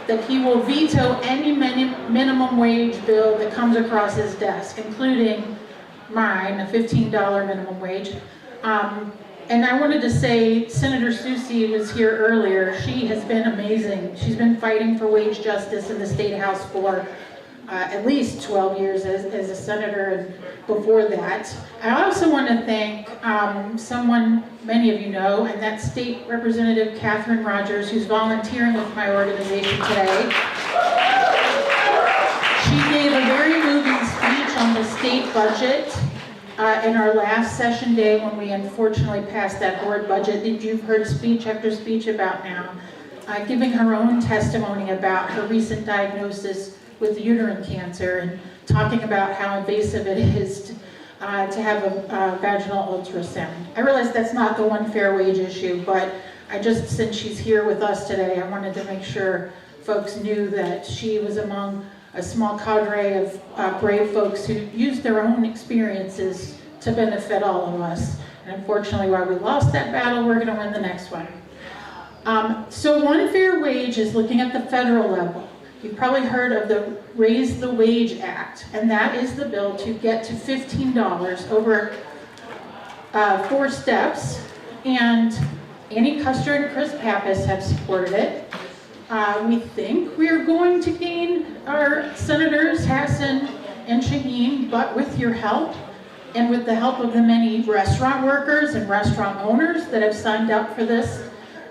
that he will veto any minimum wage bill that comes across his desk, including mine, a $15 minimum wage. And I wanted to say, Senator Susie was here earlier. She has been amazing. She's been fighting for wage justice in the State House for at least 12 years as a senator, and before that. I also want to thank someone many of you know, and that's State Representative Catherine Rogers, who's volunteering with my organization today. She gave a very moving speech on the state budget in our last session day when we unfortunately passed that board budget that you've heard speech after speech about now, giving her own testimony about her recent diagnosis with uterine cancer and talking about how invasive it is to have a vaginal ultrasound. I realize that's not the one fair wage issue, but since she's here with us today, I wanted to make sure folks knew that she was among a small cadre of brave folks who used their own experiences to benefit all of us. And unfortunately, while we lost that battle, we're going to win the next one. So one fair wage is looking at the federal level. You've probably heard of the Raise the Wage Act, and that is the bill to get to $15 over 4 steps, and Annie Custer and Chris Pappas have supported it. We think we're going to gain our Senators Hassan and Shaheen, but with your help, and with the help of the many restaurant workers and restaurant owners that have signed up for this,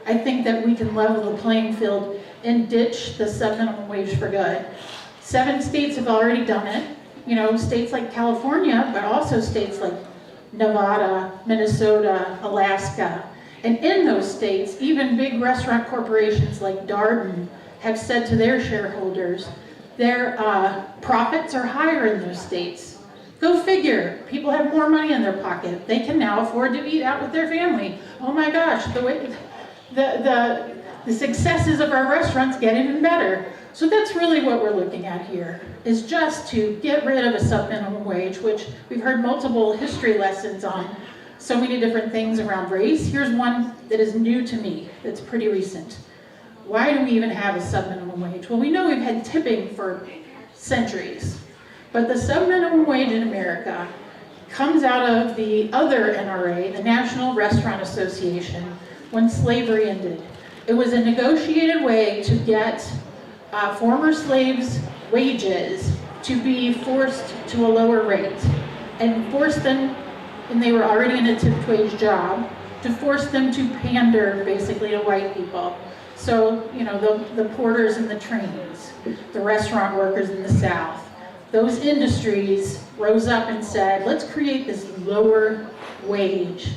I think that we can level the playing field and ditch the sub-minimum wage for good. 7 states have already done it. You know, states like California, but also states like Nevada, Minnesota, Alaska. And in those states, even big restaurant corporations like Darden have said to their shareholders, their profits are higher in those states. Go figure, people have more money in their pocket. They can now afford to eat out with their family. Oh my gosh, the successes of our restaurants get even better. So that's really what we're looking at here, is just to get rid of a sub-minimum wage, which we've heard multiple history lessons on so many different things around race. Here's one that is new to me, that's pretty recent. Why do we even have a sub-minimum wage? Well, we know we've had tipping for centuries, but the sub-minimum wage in America comes out of the other NRA, the National Restaurant Association, when slavery ended. It was a negotiated way to get former slaves' wages to be forced to a lower rate, and force them, and they were already in a tipped wage job, to force them to pander basically to white people. So, you know, the porters in the trains, the restaurant workers in the South, those industries rose up and said, let's create this lower wage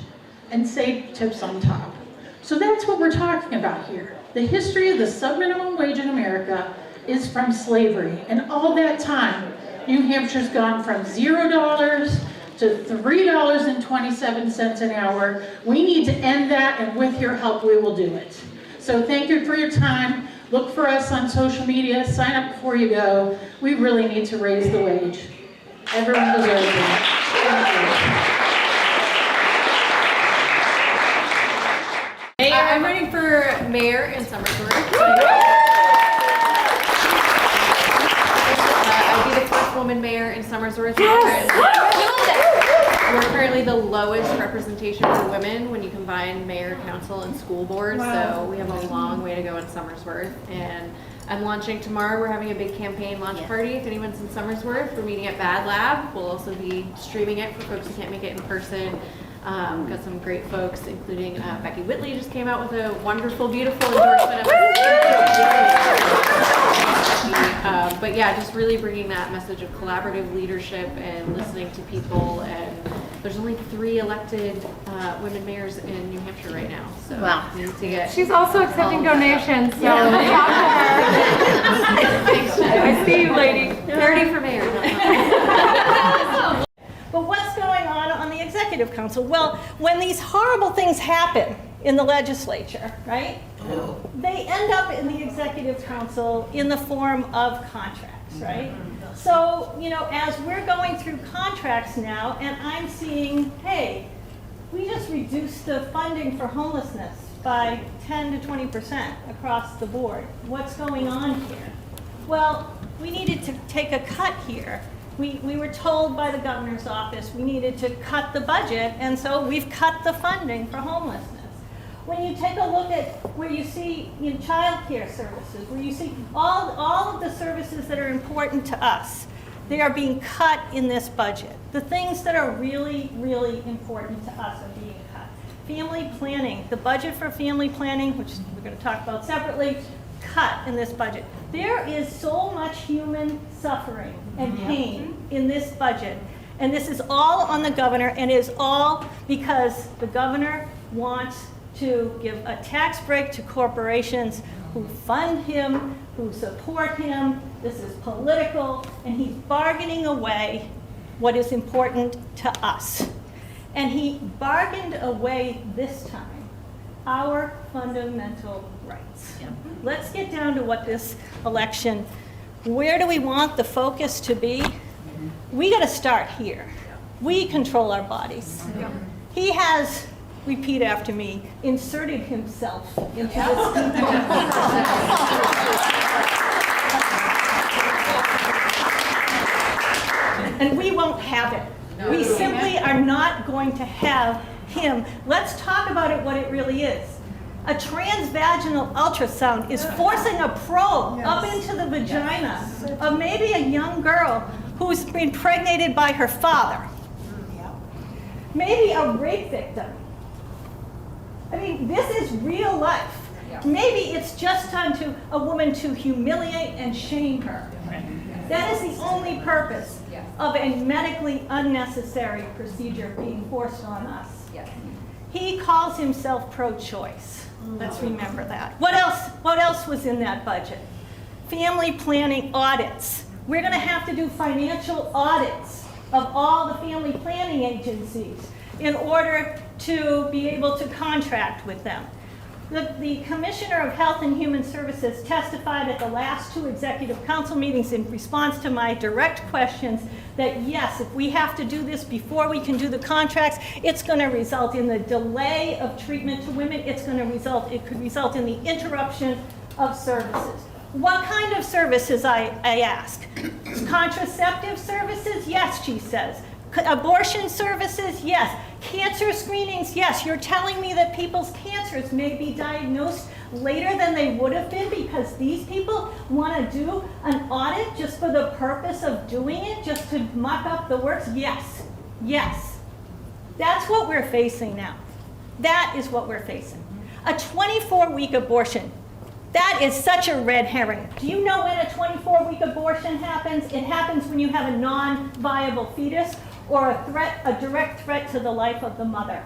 and save tips on top. So that's what we're talking about here. The history of the sub-minimum wage in America is from slavery. And all that time, New Hampshire's gone from $0 to $3.27 an hour. We need to end that, and with your help, we will do it. So thank you for your time. Look for us on social media. Sign up before you go. We really need to raise the wage. Everyone deserves it. Thank you. I'm running for mayor in Summersworth. I'd be the first woman mayor in Summersworth. Yes! We're currently the lowest representation for women when you combine mayor, council, and school board. So we have a long way to go in Somersworth. And I'm launching tomorrow. We're having a big campaign launch party. If anyone's in Somersworth, we're meeting at Bad Lab. We'll also be streaming it for folks who can't make it in person. Got some great folks, including Becky Whitley just came out with a wonderful, beautiful endorsement of us. But yeah, just really bringing that message of collaborative leadership and listening to people. And there's only 3 elected women mayors in New Hampshire right now. So we need to get. She's also accepting donations, so Yeah. I see you, lady. 30 for mayor. But what's going on the Executive Council? Well, when these horrible things happen in the legislature, right, they end up in the Executive Council in the form of contracts, right? So, you know, as we're going through contracts now, and I'm seeing, hey, we just reduced the funding for homelessness by 10 to 20% across the board. What's going on here? Well, we needed to take a cut here. We were told by the governor's office we needed to cut the budget, and so we've cut the funding for homelessness. When you take a look at where you see child care services, where you see all of the services that are important to us, they are being cut in this budget. The things that are really, really important to us are being cut. Family planning, the budget for family planning, which we're going to talk about separately, cut in this budget. There is so much human suffering and pain in this budget, and this is all on the governor, and it is all because the governor wants to give a tax break to corporations who fund him, who support him. This is political, and he's bargaining away what is important to us. And he bargained away this time our fundamental rights. Let's get down to what this election, where do we want the focus to be? We got to start here. We control our bodies. He has, repeat after me, inserted himself into this. And we won't have it. We simply are not going to have him. Let's talk about it, what it really is. A transvaginal ultrasound is forcing a probe up into the vagina of maybe a young girl who's been impregnated by her father. Maybe a rape victim. I mean, this is real life. Maybe it's just done to a woman to humiliate and shame her. That is the only purpose of a medically unnecessary procedure being forced on us. He calls himself pro-choice. Let's remember that. What else was in that budget? Family planning audits. We're going to have to do financial audits of all the family planning agencies in order to be able to contract with them. The Commissioner of Health and Human Services testified at the last 2 Executive Council meetings in response to my direct questions that yes, if we have to do this before we can do the contracts, it's going to result in the delay of treatment to women. It could result in the interruption of services. What kind of services, I ask? Contraceptive services? Yes, she says. Abortion services? Yes. Cancer screenings? Yes. You're telling me that people's cancers may be diagnosed later than they would have been because these people want to do an audit just for the purpose of doing it, just to muck up the works? Yes. Yes. That's what we're facing now. That is what we're facing. A 24-week abortion. That is such a red herring. Do you know when a 24-week abortion happens? It happens when you have a non-viable fetus or a direct threat to the life of the mother.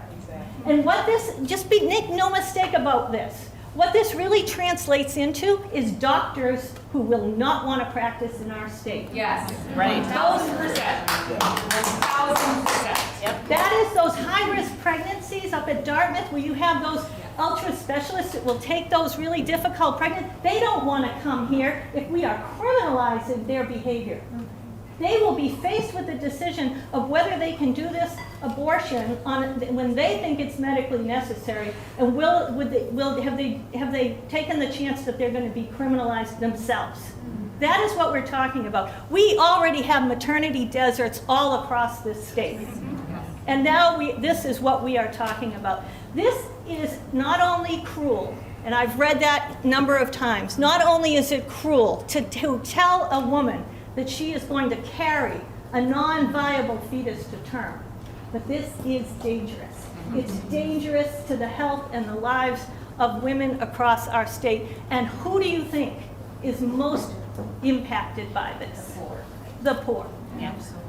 And what this, make no mistake about this, what this really translates into is doctors who will not want to practice in our state. Yes. Right. 1,000%. 1,000%. Yep. That is those high-risk pregnancies up at Dartmouth where you have those ultra specialists that will take those really difficult pregnant. They don't want to come here if we are criminalizing their behavior. They will be faced with the decision of whether they can do this abortion when they think it's medically necessary, and have they taken the chance that they're going to be criminalized themselves. That is what we're talking about. We already have maternity deserts all across this state. And now this is what we are talking about. This is not only cruel, and I've read that a number of times, not only is it cruel to tell a woman that she is going to carry a non-viable fetus to term, but this is dangerous. It's dangerous to the health and the lives of women across our state. And who do you think is most impacted by this? The poor.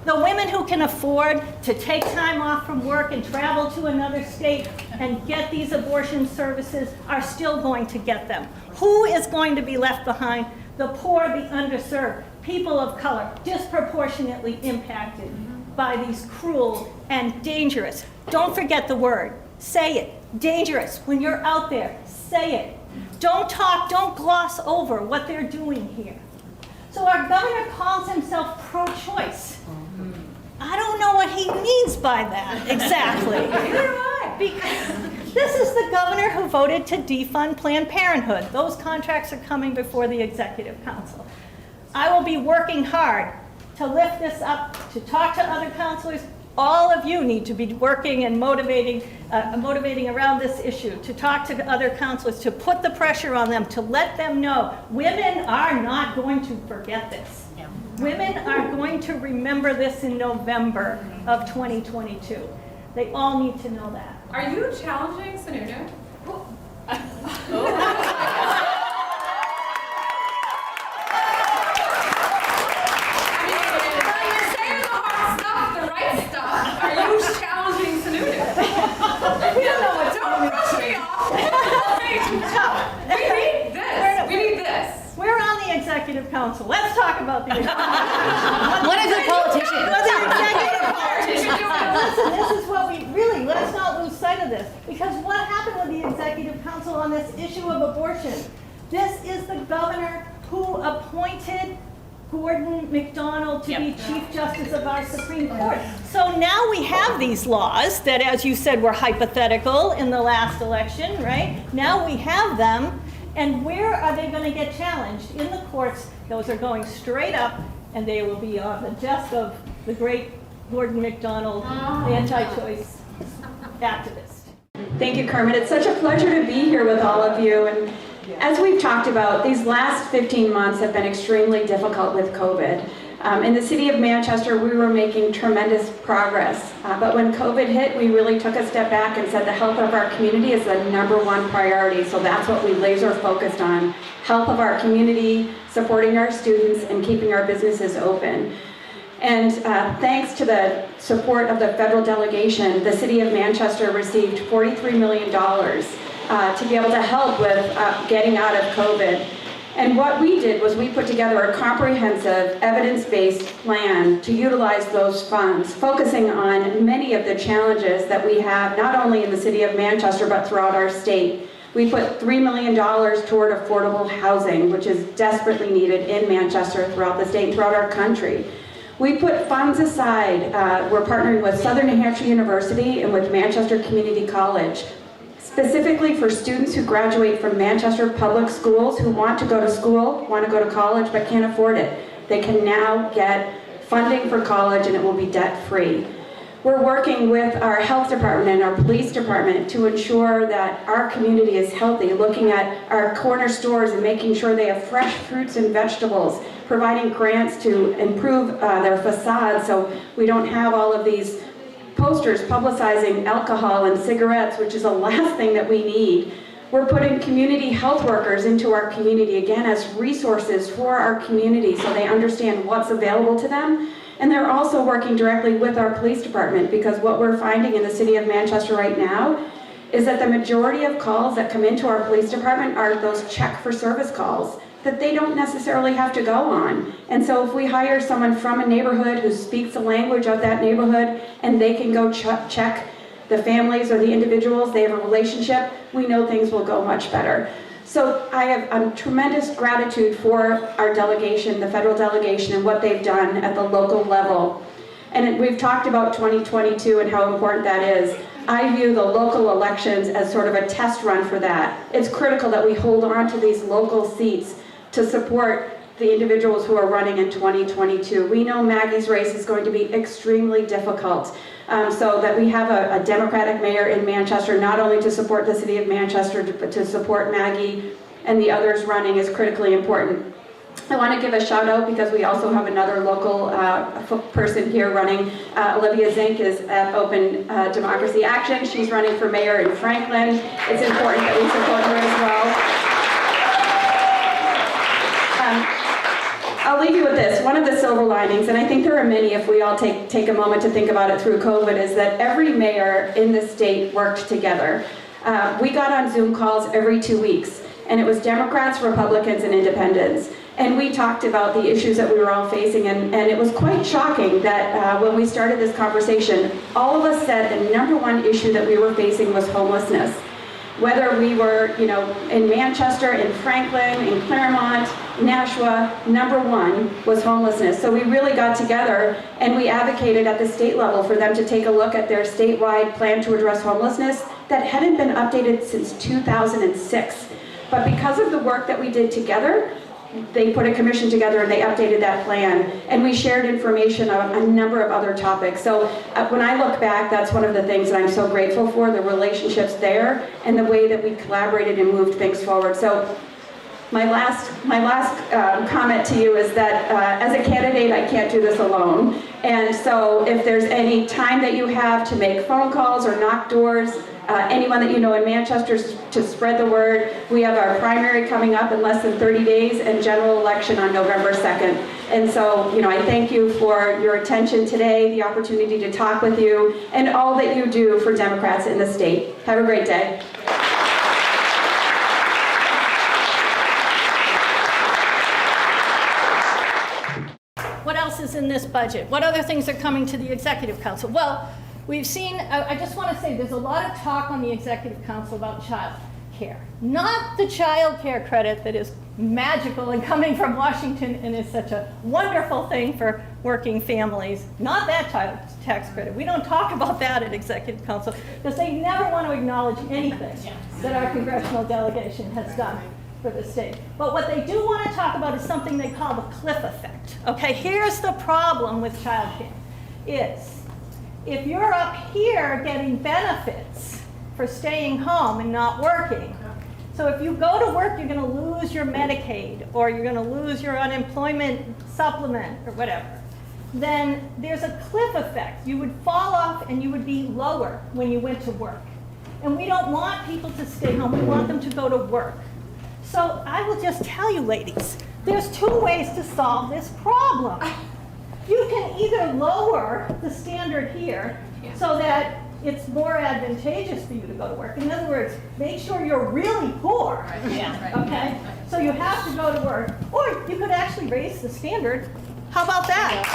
The women who can afford to take time off from work and travel to another state and get these abortion services are still going to get them. Who is going to be left behind? The poor, the underserved, people of color, disproportionately impacted by these cruel and dangerous. Don't forget the word. Say it. Dangerous. When you're out there, say it. Don't gloss over what they're doing here. So our governor calls himself pro-choice. I don't know what he means by that exactly. Because this is the governor who voted to defund Planned Parenthood. Those contracts are coming before the Executive Council. I will be working hard to lift this up, to talk to other counselors. All of you need to be working and motivating around this issue, to talk to other counselors, to put the pressure on them, to let them know women are not going to forget this. Women are going to remember this in November of 2022. They all need to know that. Are you challenging Sununu? We're on the Executive Council. Let's talk about the What a good politician. Listen, this is what let's not lose sight of this. Because what happened with the Executive Council on this issue of abortion? This is the governor who appointed Gordon McDonald to be Chief Justice of our Supreme Court. So now we have these laws that, as you said, were hypothetical in the last election, right? Now we have them, and where are they going to get challenged? In the courts, those are going straight up, and they will be on the desk of the great Gordon McDonald, anti-choice activist. Thank you, Kermit. It's such a pleasure to be here with all of you. And as we've talked about, these last 15 months have been extremely difficult with COVID. In the city of Manchester, we were making tremendous progress. But when COVID hit, we really took a step back and said the health of our community is the #1 priority. So that's what we laser focused on. Health of our community, supporting our students, and keeping our businesses open. And thanks to the support of the federal delegation, the city of Manchester received $43 million to be able to help with getting out of COVID. And what we did was we put together a comprehensive, evidence-based plan to utilize those funds, focusing on many of the challenges that we have, not only in the city of Manchester, but throughout our state. We put $3 million toward affordable housing, which is desperately needed in Manchester, throughout the state, and throughout our country. We put funds aside. We're partnering with Southern New Hampshire University and with Manchester Community College, specifically for students who graduate from Manchester public schools who want to go to school, want to go to college, but can't afford it. They can now get funding for college, and it will be debt-free. We're working with our health department and our police department to ensure that our community is healthy, looking at our corner stores and making sure they have fresh fruits and vegetables, providing grants to improve their facades so we don't have all of these posters publicizing alcohol and cigarettes, which is the last thing that we need. We're putting community health workers into our community, again, as resources for our community so they understand what's available to them. And they're also working directly with our police department, because what we're finding in the city of Manchester right now is that the majority of calls that come into our police department are those check for service calls that they don't necessarily have to go on. And so if we hire someone from a neighborhood who speaks the language of that neighborhood and they can go check the families or the individuals, they have a relationship, we know things will go much better. So I have tremendous gratitude for our delegation, the federal delegation, and what they've done at the local level. And we've talked about 2022 and how important that is. I view the local elections as sort of a test run for that. It's critical that we hold on to these local seats to support the individuals who are running in 2022. We know Maggie's race is going to be extremely difficult. So that we have a Democratic mayor in Manchester, not only to support the city of Manchester, but to support Maggie and the others running is critically important. I want to give a shout out because we also have another local person here running. Olivia Zink is at Open Democracy Action. She's running for mayor in Franklin. It's important that we support her as well. I'll leave you with this. One of the silver linings, and I think there are many if we all take a moment to think about it through COVID, is that every mayor in the state worked together. We got on Zoom calls every 2 weeks, and it was Democrats, Republicans, and Independents. And we talked about the issues that we were all facing, and it was quite shocking that when we started this conversation, all of us said the number one issue that we were facing was homelessness. Whether we were, in Manchester, in Franklin, in Claremont, Nashua, number one was homelessness. So we really got together and we advocated at the state level for them to take a look at their statewide plan to address homelessness that hadn't been updated since 2006. But because of the work that we did together, they put a commission together and they updated that plan, and we shared information on a number of other topics. So when I look back, that's one of the things that I'm so grateful for, the relationships there and the way that we collaborated and moved things forward. So my last comment to you is that as a candidate, I can't do this alone. And so if there's any time that you have to make phone calls or knock doors, anyone that you know in Manchester to spread the word. We have our primary coming up in less than 30 days and general election on November 2nd. And so, I thank you for your attention today, the opportunity to talk with you, and all that you do for Democrats in the state. Have a great day. What else is in this budget? What other things are coming to the Executive Council? Well, we've seen, I just want to say, there's a lot of talk on the Executive Council about child care. Not the child care credit that is magical and coming from Washington and is such a wonderful thing for working families. Not that child tax credit. We don't talk about that at Executive Council because they never want to acknowledge anything that our congressional delegation has done for the state. But what they do want to talk about is something they call the cliff effect. Okay, here's the problem with child care is, if you're up here getting benefits for staying home and not working, so if you go to work, you're going to lose your Medicaid or you're going to lose your unemployment supplement or whatever, then there's a cliff effect. You would fall off and you would be lower when you went to work. And we don't want people to stay home. We want them to go to work. So I will just tell you, ladies, there's two ways to solve this problem. You can either lower the standard here so that it's more advantageous for you to go to work. In other words, make sure you're really poor, okay? So you have to go to work. Or you could actually raise the standard. How about that?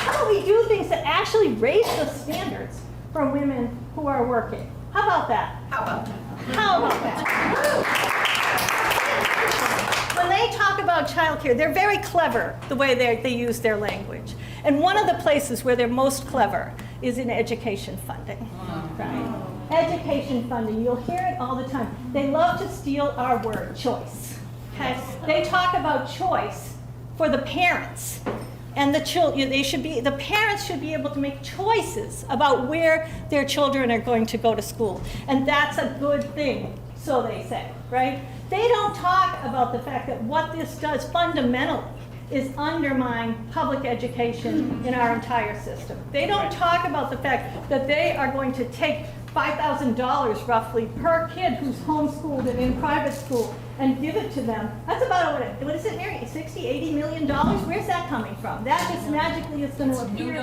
How about we do things that actually raise the standards for women who are working? How about that? How about that? When they talk about childcare, they're very clever the way they use their language. And one of the places where they're most clever is in education funding. Right? Education funding, you'll hear it all the time. They love to steal our word, choice. Okay? They talk about choice for the parents. And the parents should be able to make choices about where their children are going to go to school. And that's a good thing, so they say, right? They don't talk about the fact that what this does fundamentally is undermine public education in our entire system. They don't talk about the fact that they are going to take $5,000 roughly per kid who's homeschooled and in private school and give it to them. That's about, what is it, Mary, 60, $80 million? Where's that coming from? That just magically is going to appear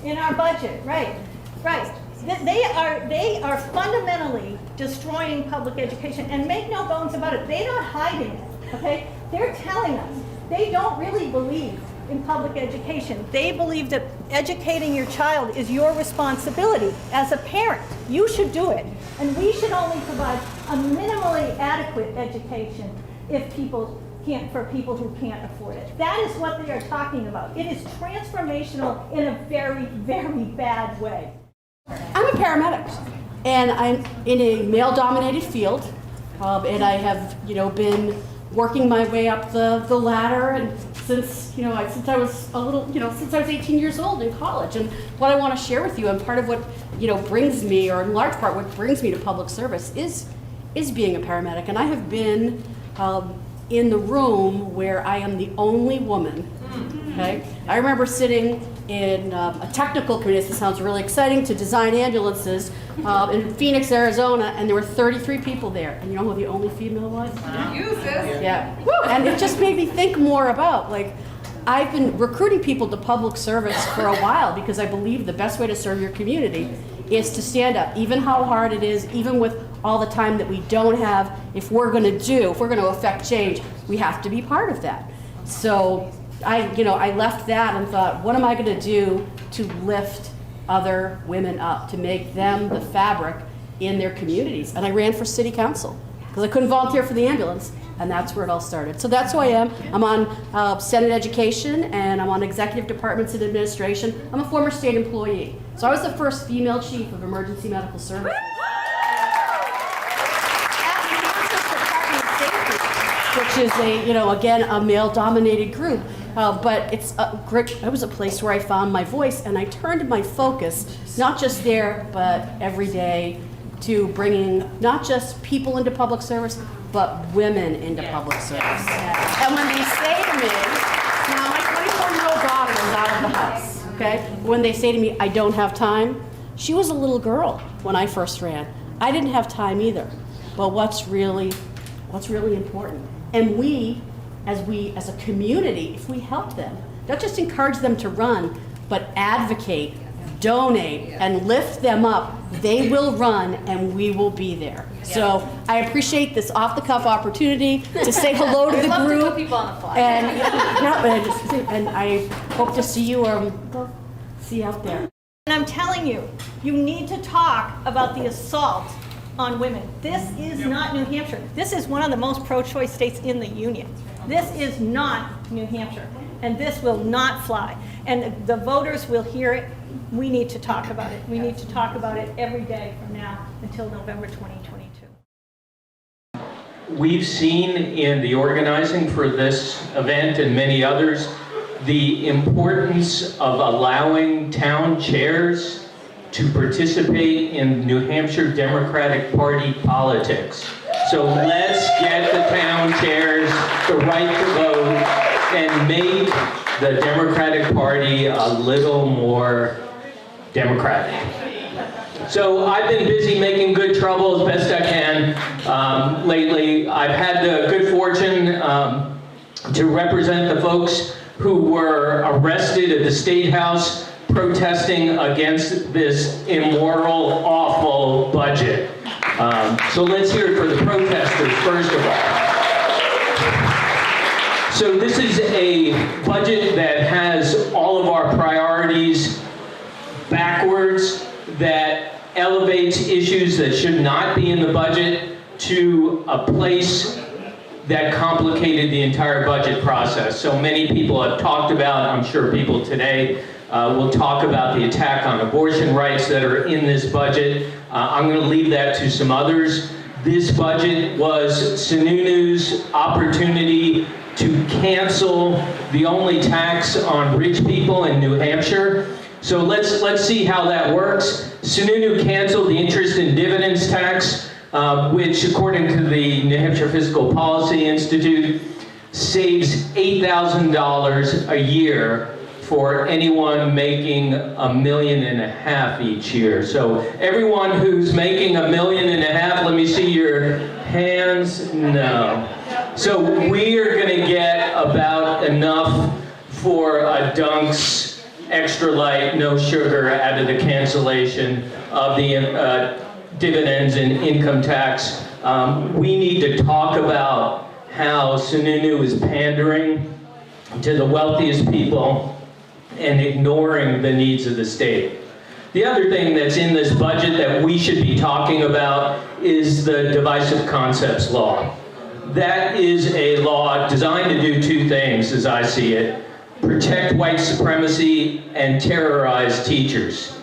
in our budget, right? They are fundamentally destroying public education, and make no bones about it, they're not hiding it, okay? They're telling us they don't really believe in public education. They believe that educating your child is your responsibility as a parent. You should do it, and we should only provide a minimally adequate education for people who can't afford it. That is what they are talking about. It is transformational in a very, very bad way. I'm a paramedic, and I'm in a male-dominated field. and I have, been working my way up the ladder, and since I was since I was 18 years old in college. And what I want to share with you, and part of what brings me, or in large part what brings me to public service, is being a paramedic. And I have been in the room where I am the only woman. Okay, I remember sitting in a technical committee. This sounds really exciting, to design ambulances in Phoenix, Arizona, and there were 33 people there. And you know who the only female was? You, sis. Yeah. And it just made me think more about, I've been recruiting people to public service for a while because I believe the best way to serve your community is to stand up, even how hard it is, even with all the time that we don't have. If we're going to affect change, we have to be part of that. So I left that and thought, what am I going to do to lift other women up, to make them the fabric in their communities? And I ran for city council because I couldn't volunteer for the ambulance, and that's where it all started. So that's who I am. I'm on Senate Education, and I'm on Executive Departments and Administration. I'm a former state employee. So I was the first female chief of emergency medical services. Which is a male-dominated group. But it was a place where I found my voice, and I turned my focus, not just there, but every day, to bringing not just people into public service, but women into public service. And when they say to me, now my 24-year-old daughter is out of the house, okay? When they say to me, I don't have time, she was a little girl when I first ran. I didn't have time either. But what's really important? And we, as a community, if we help them, not just encourage them to run, but advocate, donate, and lift them up, they will run and we will be there. Yeah. So I appreciate this off-the-cuff opportunity to say hello to the group. To put people on the fly. And I hope to see you out there. And I'm telling you, you need to talk about the assault on women. This is not New Hampshire. This is one of the most pro-choice states in the Union. This is not New Hampshire, and this will not fly. And the voters will hear it. We need to talk about it. We need to talk about it every day from now until November 2022. We've seen in the organizing for this event and many others the importance of allowing town chairs to participate in New Hampshire Democratic Party politics. So let's get the town chairs the right to vote and make the Democratic Party a little more democratic. So I've been busy making good trouble as best I can lately. I've had the good fortune to represent the folks who were arrested at the State House protesting against this immoral, awful budget. So let's hear it for the protesters, first of all. So this is a budget that has all of our priorities backwards, that elevates issues that should not be in the budget to a place that complicated the entire budget process. So many people have talked about, I'm sure people today will talk about the attack on abortion rights that are in this budget. I'm going to leave that to some others. This budget was Sununu's opportunity to cancel the only tax on rich people in New Hampshire. So let's see how that works. Sununu canceled the interest and dividends tax, which according to the New Hampshire Fiscal Policy Institute saves $8,000 a year for anyone making $1.5 million each year. So everyone who's making $1.5 million, let me see your hands. No. So we are going to get about enough for a Dunk's Extra Light, no sugar, out of the cancellation of the dividends and income tax. We need to talk about how Sununu is pandering to the wealthiest people and ignoring the needs of the state. The other thing that's in this budget that we should be talking about is the Divisive Concepts Law. That is a law designed to do two things, as I see it: protect white supremacy and terrorize teachers.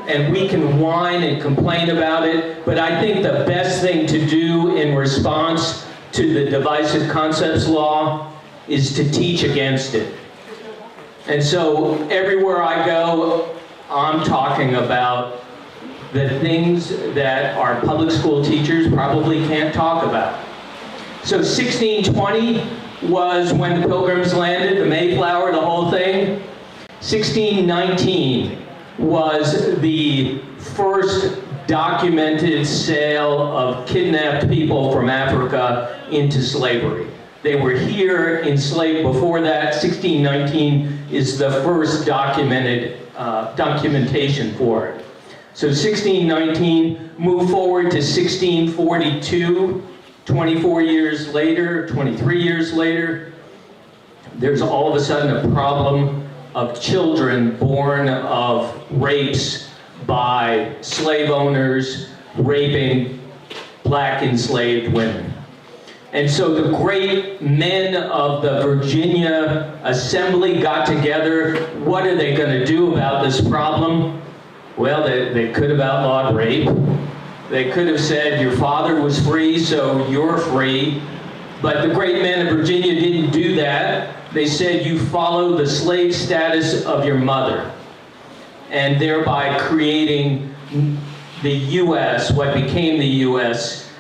and we can whine and complain about it, but I think the best thing to do in response to the Divisive Concepts Law is to teach against it. And so everywhere I go, I'm talking about the things that our public school teachers probably can't talk about. So 1620 was when the Pilgrims landed, the Mayflower, the whole thing. 1619 was the first documented sale of kidnapped people from Africa into slavery. They were here enslaved before that. 1619 is the first documented documentation for it. So 1619, move forward to 1642, 24 years later, 23 years later, there's all of a sudden a problem of children born of rapes by slave owners raping black enslaved women. And so the great men of the Virginia Assembly got together. What are they going to do about this problem? Well, they could have outlawed rape. They could have said your father was free, so you're free. But the great men of Virginia didn't do that. They said you follow the slave status of your mother, and thereby creating the U.S., what became the U.S.,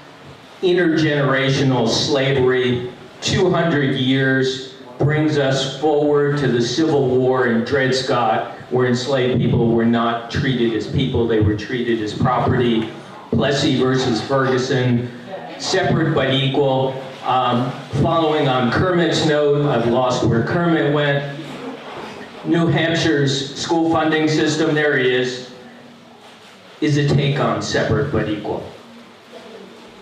intergenerational slavery. 200 years brings us forward to the Civil War in Dred Scott, where enslaved people were not treated as people, they were treated as property. Plessy versus Ferguson, separate but equal. Following on Kermit's note, I've lost where Kermit went. New Hampshire's school funding system, there he is a take on separate but equal.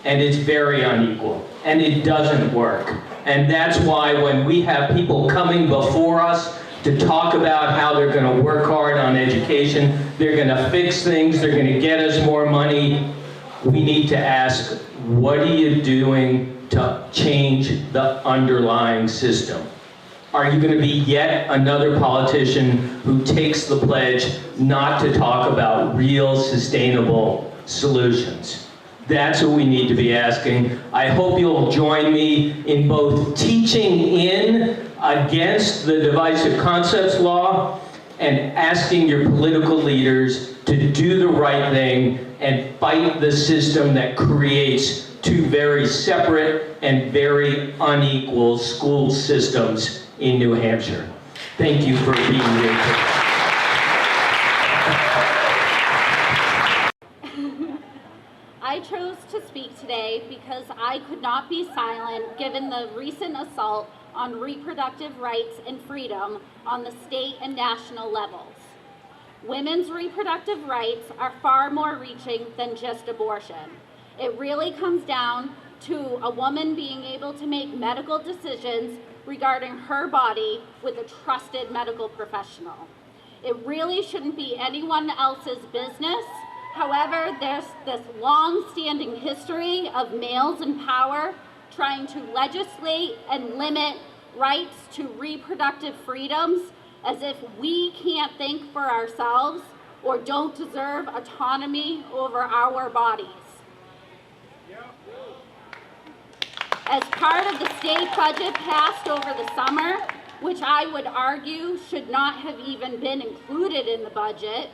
And it's very unequal, and it doesn't work. And that's why when we have people coming before us to talk about how they're going to work hard on education, they're going to fix things, they're going to get us more money, we need to ask, what are you doing to change the underlying system? Are you going to be yet another politician who takes the pledge not to talk about real sustainable solutions? That's what we need to be asking. I hope you'll join me in both teaching in against the Divisive Concepts Law and asking your political leaders to do the right thing and fight the system that creates two very separate and very unequal school systems in New Hampshire. Thank you for being here today. I chose to speak today because I could not be silent given the recent assault on reproductive rights and freedom on the state and national levels. Women's reproductive rights are far more reaching than just abortion. It really comes down to a woman being able to make medical decisions regarding her body with a trusted medical professional. It really shouldn't be anyone else's business. However, there's this long-standing history of males in power trying to legislate and limit rights to reproductive freedoms as if we can't think for ourselves or don't deserve autonomy over our bodies. As part of the state budget passed over the summer, which I would argue should not have even been included in the budget,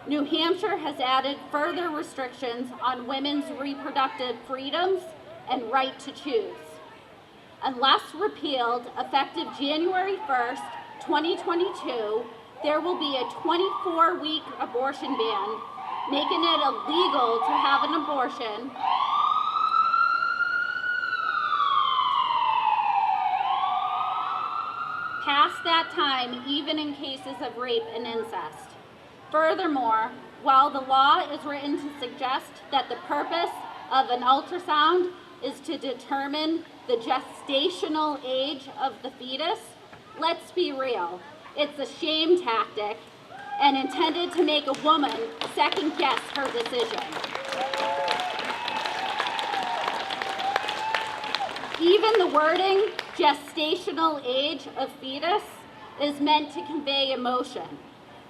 New Hampshire has added further restrictions on women's reproductive freedoms and right to choose. Unless repealed, effective January 1st, 2022, there will be a 24-week abortion ban, making it illegal to have an abortion past that time, even in cases of rape and incest. Furthermore, while the law is written to suggest that the purpose of an ultrasound is to determine the gestational age of the fetus, let's be real, it's a shame tactic and intended to make a woman second guess her decision. Even the wording, gestational age of fetus, is meant to convey emotion.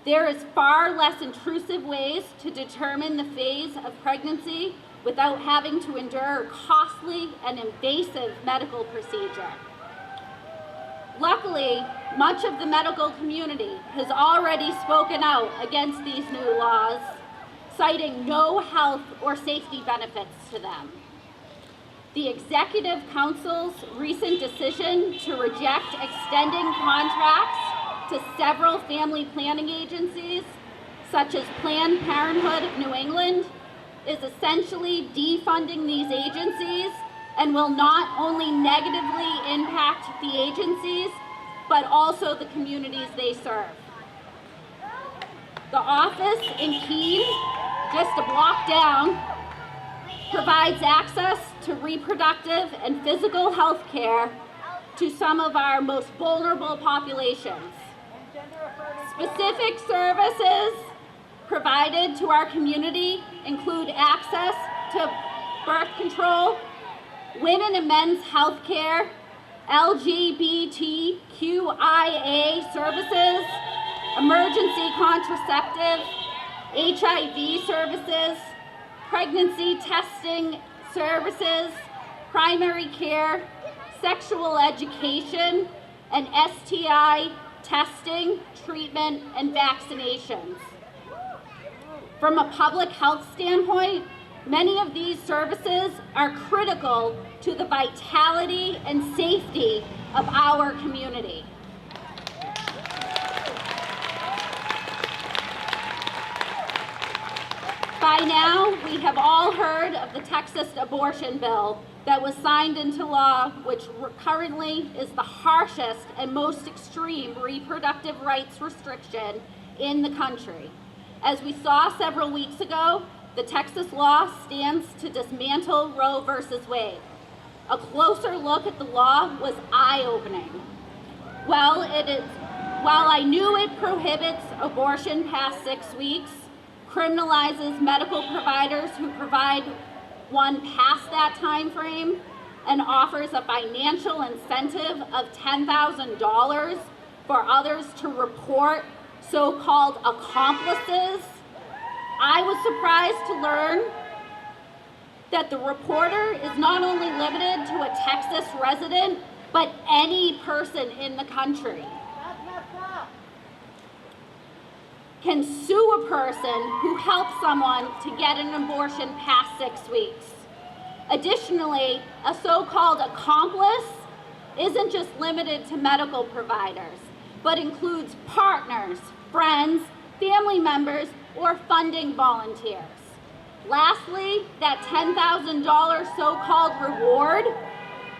There is far less intrusive ways to determine the phase of pregnancy without having to endure a costly and invasive medical procedure. Luckily, much of the medical community has already spoken out against these new laws, citing no health or safety benefits to them. The Executive Council's recent decision to reject extending contracts to several family planning agencies, such as Planned Parenthood of New England, is essentially defunding these agencies and will not only negatively impact the agencies, but also the communities they serve. The office in Keene, just a block down, provides access to reproductive and physical health care to some of our most vulnerable populations. Specific services provided to our community include access to birth control, women and men's health care, LGBTQIA services, emergency contraceptive, HIV services, pregnancy testing services, primary care, sexual education, and STI testing, treatment, and vaccinations. From a public health standpoint, many of these services are critical to the vitality and safety of our community. By now, we have all heard of the Texas abortion bill that was signed into law, which currently is the harshest and most extreme reproductive rights restriction in the country. As we saw several weeks ago, the Texas law stands to dismantle Roe versus Wade. A closer look at the law was eye-opening. While I knew it prohibits abortion past 6 weeks, criminalizes medical providers who provide one past that time frame, and offers a financial incentive of $10,000 for others to report so-called accomplices, I was surprised to learn that the reporter is not only limited to a Texas resident, but any person in the country can sue a person who helps someone to get an abortion past 6 weeks. Additionally, a so-called accomplice isn't just limited to medical providers, but includes partners, friends, family members, or funding volunteers. Lastly, that $10,000 so-called reward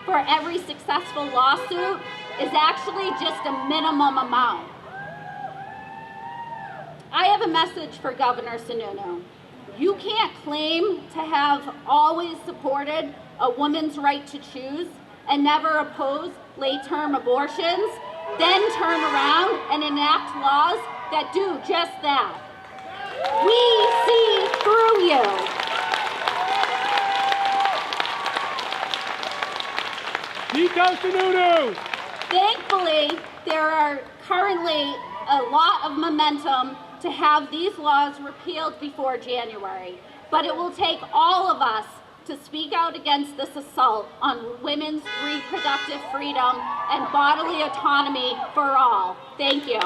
for every successful lawsuit is actually just a minimum amount. I have a message for Governor Sununu. You can't claim to have always supported a woman's right to choose and never oppose late-term abortions, then turn around and enact laws that do just that. We see through you. Thankfully, there are currently a lot of momentum to have these laws repealed before January, but it will take all of us to speak out against this assault on women's reproductive freedom and bodily autonomy for all. Thank you.